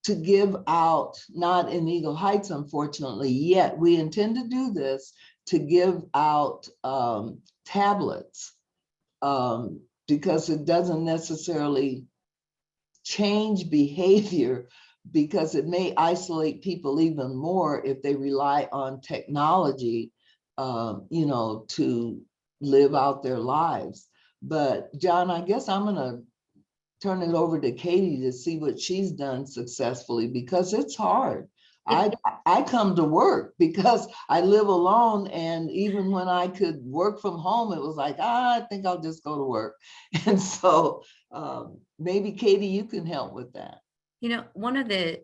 to give out, not in Eagle Heights, unfortunately, yet we intend to do this, to give out tablets, because it doesn't necessarily change behavior, because it may isolate people even more if they rely on technology, to live out their lives. But John, I guess I'm gonna turn it over to Katie to see what she's done successfully, because it's hard. I come to work because I live alone, and even when I could work from home, it was like, I think I'll just go to work. And so maybe Katie, you can help with that. One of the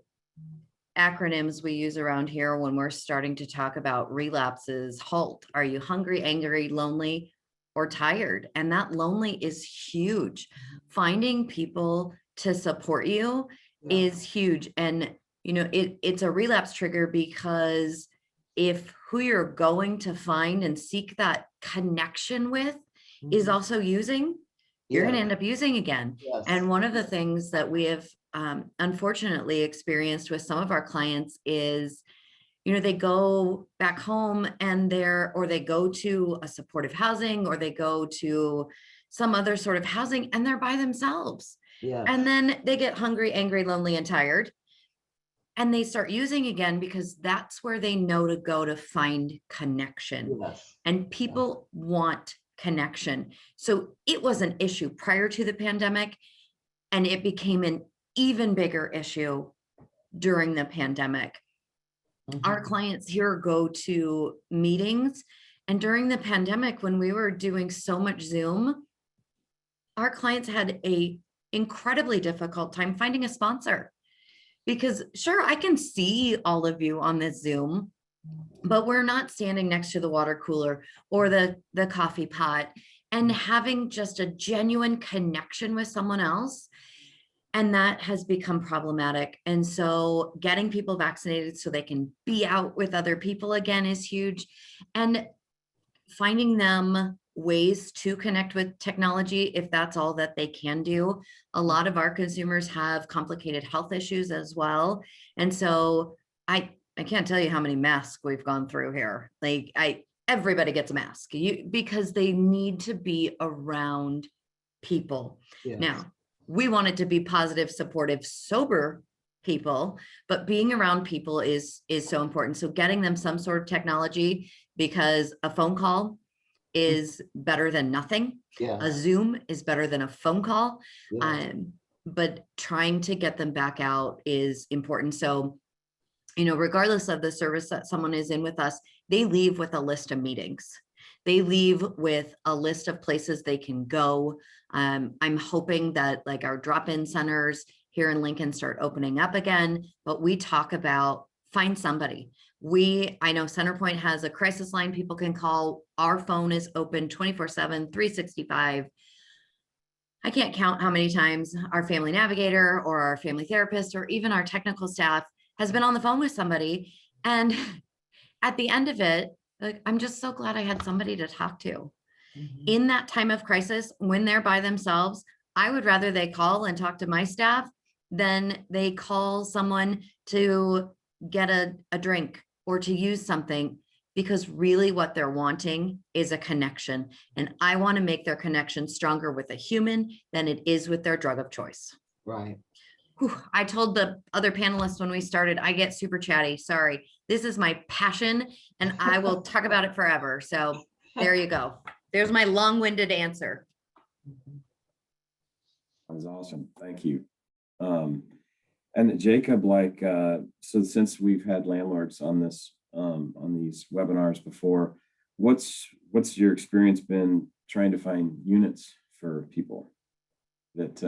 acronyms we use around here when we're starting to talk about relapses, HALT. Are you hungry, angry, lonely, or tired? And that lonely is huge. Finding people to support you is huge. And, it's a relapse trigger, because if who you're going to find and seek that connection with is also using, you're going to end up using again. Yes. And one of the things that we have unfortunately experienced with some of our clients is, they go back home and they go to a supportive housing, or they go to some other sort of housing, and they're by themselves. Yes. And then they get hungry, angry, lonely, and tired. And they start using again, because that's where they know to go to find connection. Yes. And people want connection. So it was an issue prior to the pandemic, and it became an even bigger issue during the pandemic. Our clients here go to meetings, and during the pandemic, when we were doing so much Zoom, our clients had a incredibly difficult time finding a sponsor, because sure, I can see all of you on this Zoom, but we're not standing next to the water cooler or the coffee pot and having just a genuine connection with someone else. And that has become problematic. And so getting people vaccinated so they can be out with other people again is huge. And finding them ways to connect with technology, if that's all that they can do. A lot of our consumers have complicated health issues as well. And so I can't tell you how many masks we've gone through here. Everybody gets a mask because they need to be around people. Yes. Now, we want it to be positive, supportive, sober people, but being around people is so important. So getting them some sort of technology, because a phone call is better than nothing. Yes. A Zoom is better than a phone call. Yes. But trying to get them back out is important. So, regardless of the service that someone is in with us, they leave with a list of meetings. They leave with a list of places they can go. I'm hoping that our drop-in centers here in Lincoln start opening up again, but we talk about find somebody. I know CenterPointe has a crisis line people can call. Our phone is open 24/7, 365. I can't count how many times our family navigator or our family therapist or even our technical staff has been on the phone with somebody. And at the end of it, I'm just so glad I had somebody to talk to. In that time of crisis, when they're by themselves, I would rather they call and talk to my staff than they call someone to get a drink or to use something, because really what they're wanting is a connection. And I want to make their connection stronger with a human than it is with their drug of choice. Right. Whew, I told the other panelists when we started, I get super chatty. Sorry. This is my passion and I will talk about it forever. So there you go. There's my long-winded answer. That was awesome. Thank you. And Jacob, like, so since we've had landlords on this, on these webinars before, what's your experience been trying to find units for people that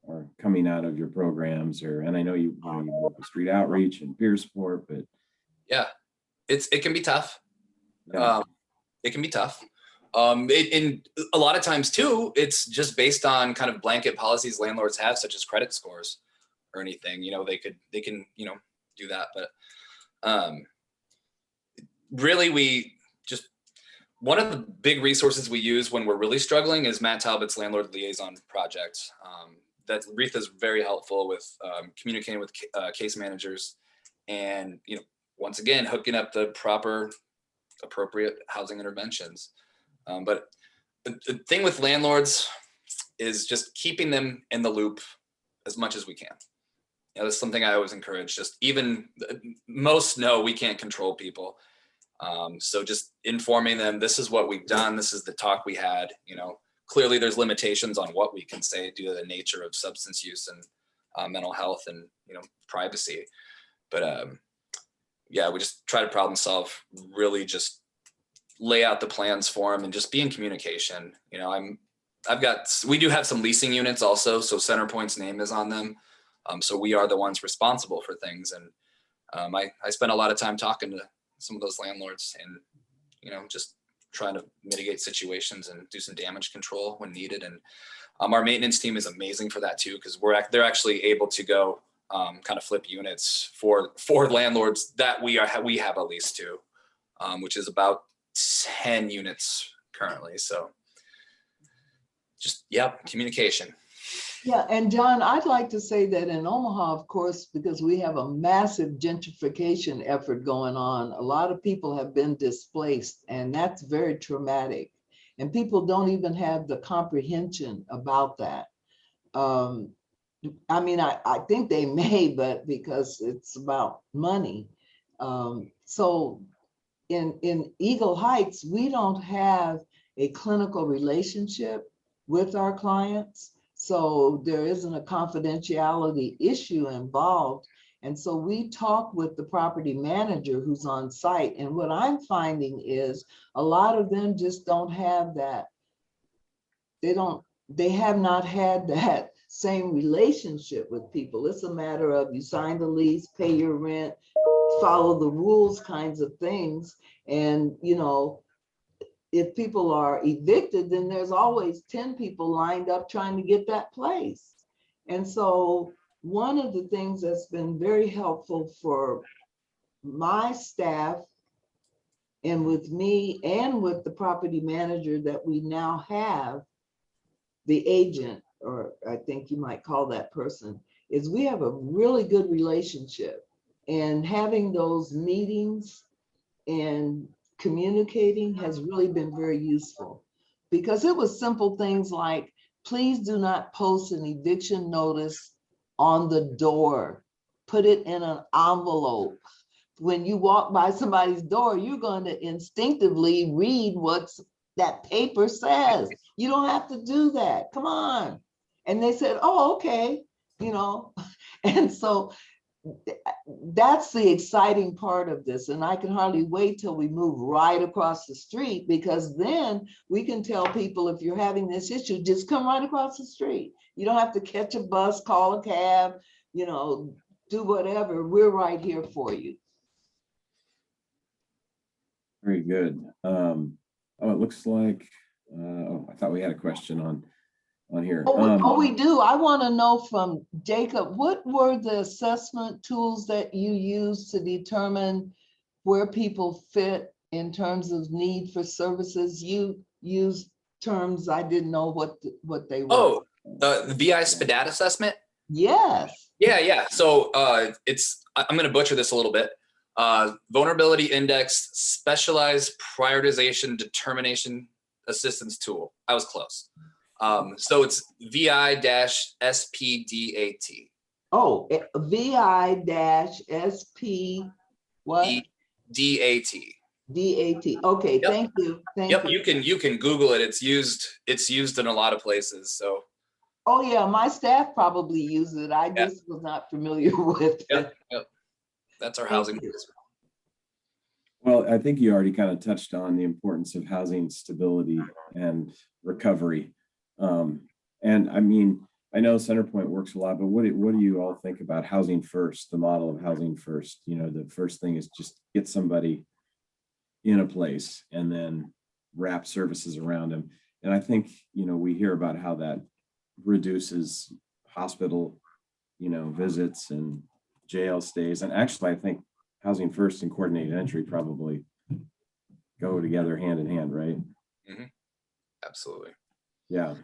are coming out of your programs? Or, and I know you work with street outreach and peer support, but Yeah, it can be tough. yeah. It can be tough. And a lot of times too, it's just based on kind of blanket policies landlords have, such as credit scores or anything. You know, they can do that, but really, we just, one of the big resources we use when we're really struggling is Matt Talbot's landlord liaison project. That Retha is very helpful with communicating with case managers, and once again hooking up the proper appropriate housing interventions. But the thing with landlords is just keeping them in the loop as much as we can. That's something I always encourage. Just even most know we can't control people. So just informing them, this is what we've done. This is the talk we had. Clearly there's limitations on what we can say due to the nature of substance use and mental health and privacy. But yeah, we just try to problem solve. Really, just lay out the plans for them and just be in communication. We do have some leasing units also, so CenterPointe's name is on them. So we are the ones responsible for things. And I spend a lot of time talking to some of those landlords and, just trying to mitigate situations and do some damage control when needed. And our maintenance team is amazing for that too, because they're actually able to go kind of flip units for landlords that we have a lease to, which is about 10 units currently. So just, communication. Yeah, and John, I'd like to say that in Omaha, of course, because we have a massive gentrification effort going on, a lot of people have been displaced, and that's very traumatic. And people don't even have the comprehension about that. I mean, I think they may, but because it's about money. So in Eagle Heights, we don't have a clinical relationship with our clients. So there isn't a confidentiality issue involved. And so we talk with the property manager who's on site. And what I'm finding is a lot of them just don't have that. They have not had that same relationship with people. It's a matter of you sign the lease, pay your rent, follow the rules kinds of things. And, if people are evicted, then there's always 10 people lined up trying to get that place. And so one of the things that's been very helpful for my staff and with me and with the property manager that we now have, the agent, or I think you might call that person, is we have a really good relationship. And having those meetings and communicating has really been very useful, because it was simple things like, please do not post an eviction notice on the door. Put it in an envelope. When you walk by somebody's door, you're going to instinctively read what that paper says. You don't have to do that. Come on. And they said, oh, okay. And so that's the exciting part of this. And I can hardly wait till we move right across the street, because then we can tell people, if you're having this issue, just come right across the street. You don't have to catch a bus, call a cab, do whatever. We're right here for you. Very good. It looks like, I thought we had a question on here. We do. I want to know from Jacob, what were the assessment tools that you used to determine where people fit in terms of need for services? You used terms I didn't know what they were. Oh, The VI SPDAT assessment. Yes. Yeah. So I'm going to butcher this a little bit. Vulnerability Index Specialized Prioritization Determination Assistance Tool. I was close. So it's VI-SPDAT. Oh, VI-SP what? DAT. DAT. Okay, Yep. thank you. Thank Yep, you. you can Google it. It's used in a lot of places. So Oh yeah, my staff probably uses it. I Yeah. just was not familiar with it. Yep. That's our Thank housing. you. Well, I think you already kind of touched on the importance of housing stability and recovery. And I mean, I know CenterPointe works a lot, but what do you all think about housing first, the model of housing first? You know, the first thing is just get somebody in a place and then wrap services around them. And I think, you know, we hear about how that reduces hospital, you know, visits and jail stays. And actually, I think housing first and coordinated entry probably go together hand in hand, right? Mm-hmm. Absolutely. Yeah.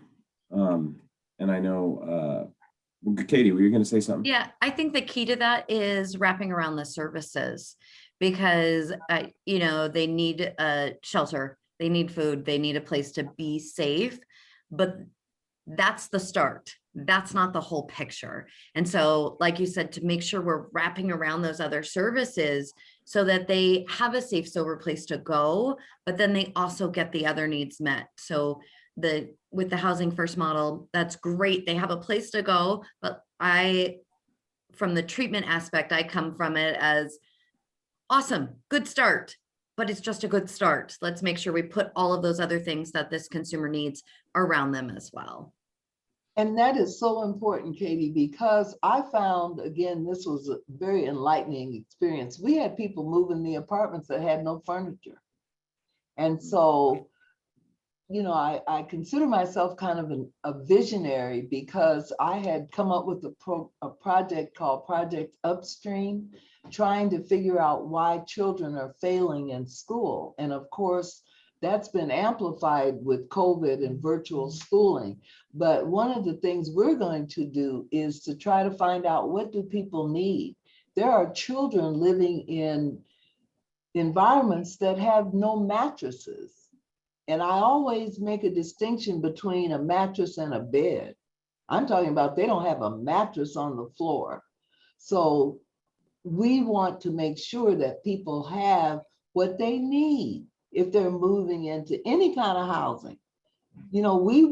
And I know, Katie, were you going to say something? Yeah, I think the key to that is wrapping around the services because, you know, they need a shelter, they need food, they need a place to be safe, but that's the start. That's not the whole picture. And so, like you said, to make sure we're wrapping around those other services so that they have a safe, sober place to go, but then they also get the other needs met. So with the housing first model, that's great. They have a place to go, but from the treatment aspect, I come from it as awesome, good start, but it's just a good start. Let's make sure we put all of those other things that this consumer needs around them as well. And that is so important, Katie, because I found, again, this was a very enlightening experience. We had people move in the apartments that had no furniture. And so, you know, I consider myself kind of a visionary because I had come up with a project called Project Upstream, trying to figure out why children are failing in school. And of course, that's been amplified with COVID and virtual schooling. But one of the things we're going to do is to try to find out, what do people need? There are children living in environments that have no mattresses. And I always make a distinction between a mattress and a bed. I'm talking about they don't have a mattress on the floor. So we want to make sure that people have what they need if they're moving into any kind of housing. You know, we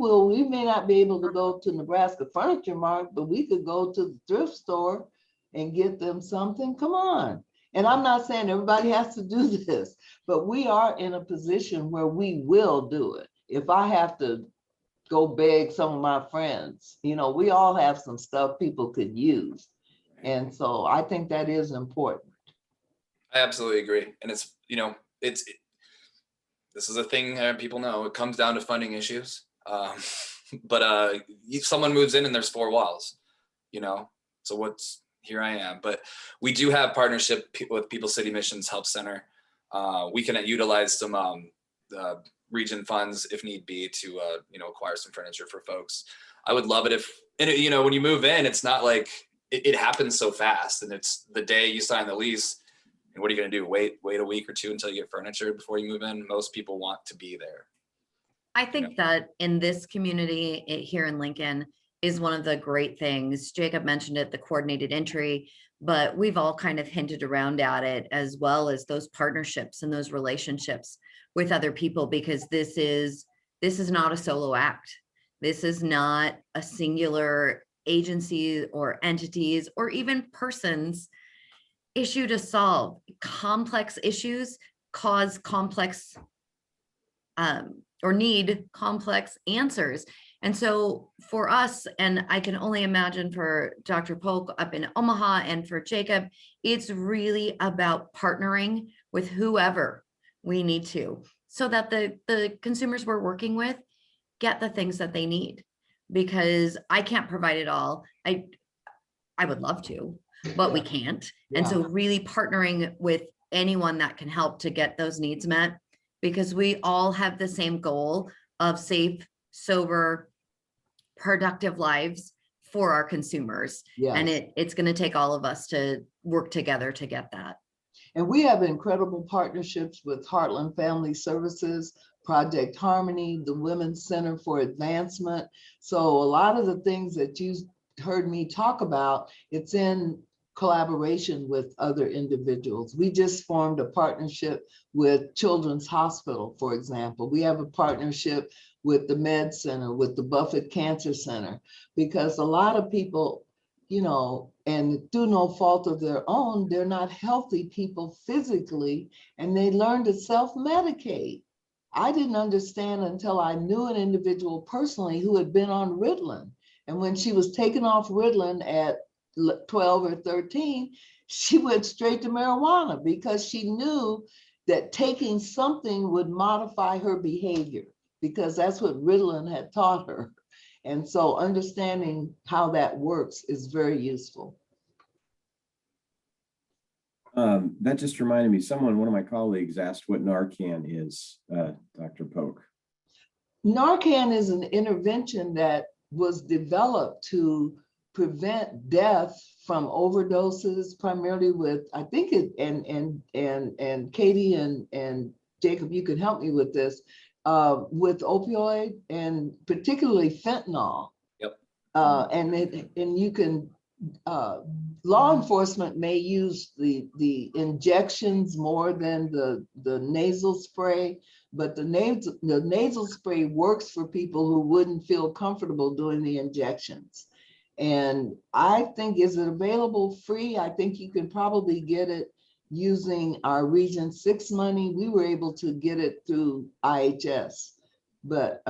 may not be able to go to Nebraska Furniture Mart, but we could go to the thrift store and get them something. Come on. And I'm not saying everybody has to do this, but we are in a position where we will do it. If I have to go beg some of my friends, you know, we all have some stuff people could use. And so I think that is important. I absolutely agree. And it's, you know, this is a thing people know. It comes down to funding issues. But someone moves in and there's 4 walls, you know, so here I am. But we do have partnership with People City Missions Help Center. We can utilize some region funds if need be to, you know, acquire some furniture for folks. I would love it if, and you know, when you move in, it's not like it happens so fast, and it's the day you sign the lease. And what are you going to do? Wait a week or 2 until you get furniture before you move in? Most people want to be there. I think that in this community here in Lincoln is one of the great things. Jacob mentioned it, the coordinated entry, but we've all kind of hinted around at it, as well as those partnerships and those relationships with other people, because this is not a solo act. This is not a singular agency or entities or even persons issue to solve. Complex issues cause complex or need complex answers. And so for us, and I can only imagine for Dr. Polk up in Omaha and for Jacob, it's really about partnering with whoever we need to, so that the consumers we're working with get the things that they need, because I can't provide it all. I would love to, but we can't. And so really partnering with anyone that can help to get those needs met, because we all have the same goal of safe, sober, productive lives for our consumers. And Yes. it's going to take all of us to work together to get that. And we have incredible partnerships with Heartland Family Services, Project Harmony, the Women's Center for Advancement. So a lot of the things that you heard me talk about, it's in collaboration with other individuals. We just formed a partnership with Children's Hospital, for example. We have a partnership with the Med Center, with the Buffett Cancer Center, because a lot of people, you know, and through no fault of their own, they're not healthy people physically, and they learn to self-medicate. I didn't understand until I knew an individual personally who had been on Ritalin. And when she was taken off Ritalin at 12 or 13, she went straight to marijuana because she knew that taking something would modify her behavior, because that's what Ritalin had taught her. And so understanding how that works is very useful. That just reminded me, one of my colleagues asked what Narcan is, Dr. Polk. Narcan is an intervention that was developed to prevent death from overdoses, primarily with, I think it, and Katie and Jacob, you can help me with this, with opioid and particularly fentanyl. Yep. And you can, law enforcement may use the injections more than the nasal spray, but the nasal spray works for people who wouldn't feel comfortable doing the injections. And I think, is it available free? I think you can probably get it using our Region 6 money. We were able to get it through IHS, but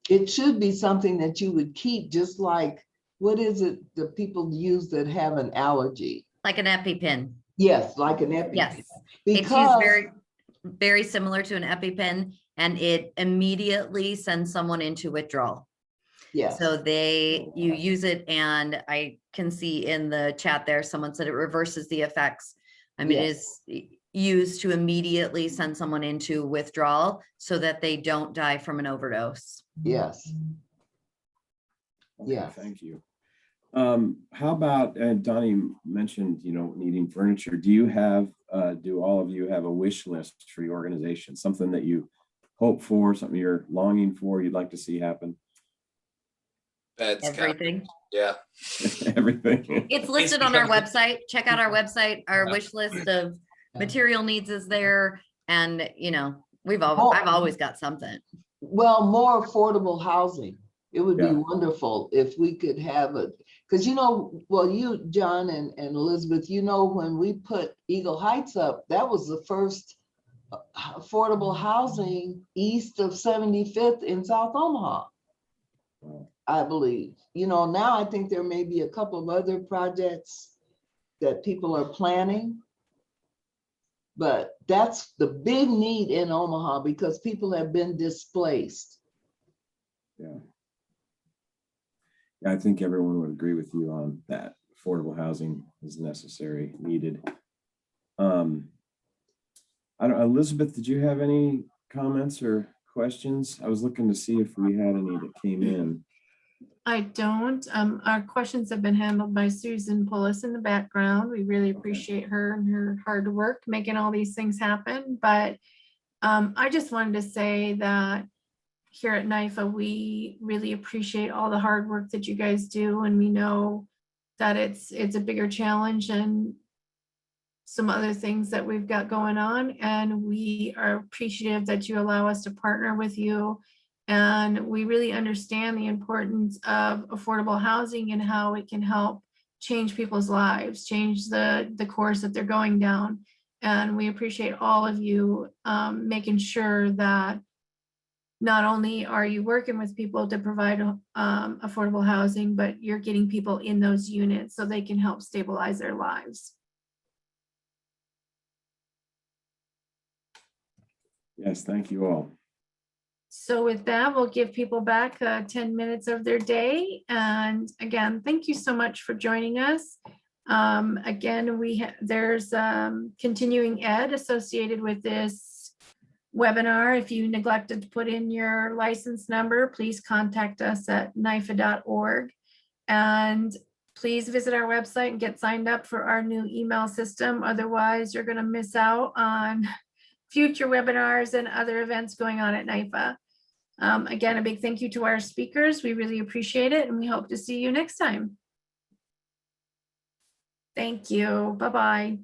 it should be something that you would keep, just like, what is it that people use that have an allergy? Like an EpiPen. Yes, like an EpiPen. Yes. Because It's used very, very similar to an EpiPen, and it immediately sends someone into withdrawal. yes, So you use it, and I can see in the chat there, someone said it reverses the effects. I mean, Yes. it is used to immediately send someone into withdrawal so that they don't die from an overdose. yes. Okay, Yes. thank you. How about, Donnie mentioned, needing furniture. Do all of you have a wish list for your organization? Something that you hope for, something you're longing for, you'd like to see happen? Beds, Everything. yeah. Everything. It's listed on our because- website. Check out our website. Our Yeah. wish list of material needs is there. And, I've Oh. always got something. Well, more affordable housing. It would be Yeah. wonderful if we could have it, because you, John and Elizabeth, when we put Eagle Heights up, that was the first affordable housing east of 75th in South Omaha, Wow. I believe. Now I think there may be a couple of other projects that people are planning. But that's the big need in Omaha, because people have been displaced. Yeah. Yeah, I think everyone would agree with you on that. Affordable housing is necessary, needed. Elizabeth, did you have any comments or questions? I was looking to see if we had any that came in. I don't. Our questions have been handled by Susan Pullis in the background. We really appreciate her and her hard work making all these things happen. But I just wanted to say that here at NIFA, we really appreciate all the hard work that you guys do. And we know that it's a bigger challenge and some other things that we've got going on. And we are appreciative that you allow us to partner with you. And we really understand the importance of affordable housing and how it can help change people's lives, change the course that they're going down. And we appreciate all of you making sure that not only are you working with people to provide affordable housing, but you're getting people in those units so they can help stabilize their lives. Yes, thank you all. So with that, we'll give people back 10 minutes of their day. And again, thank you so much for joining us. Again, there's continuing ed associated with this webinar. If you neglected to put in your license number, please contact us at NIFA.org. And please visit our website and get signed up for our new email system. Otherwise, you're going to miss out on future webinars and other events going on at NIFA. Again, a big thank you to our speakers. We really appreciate it, and we hope to see you next time. Thank you. Bye-bye.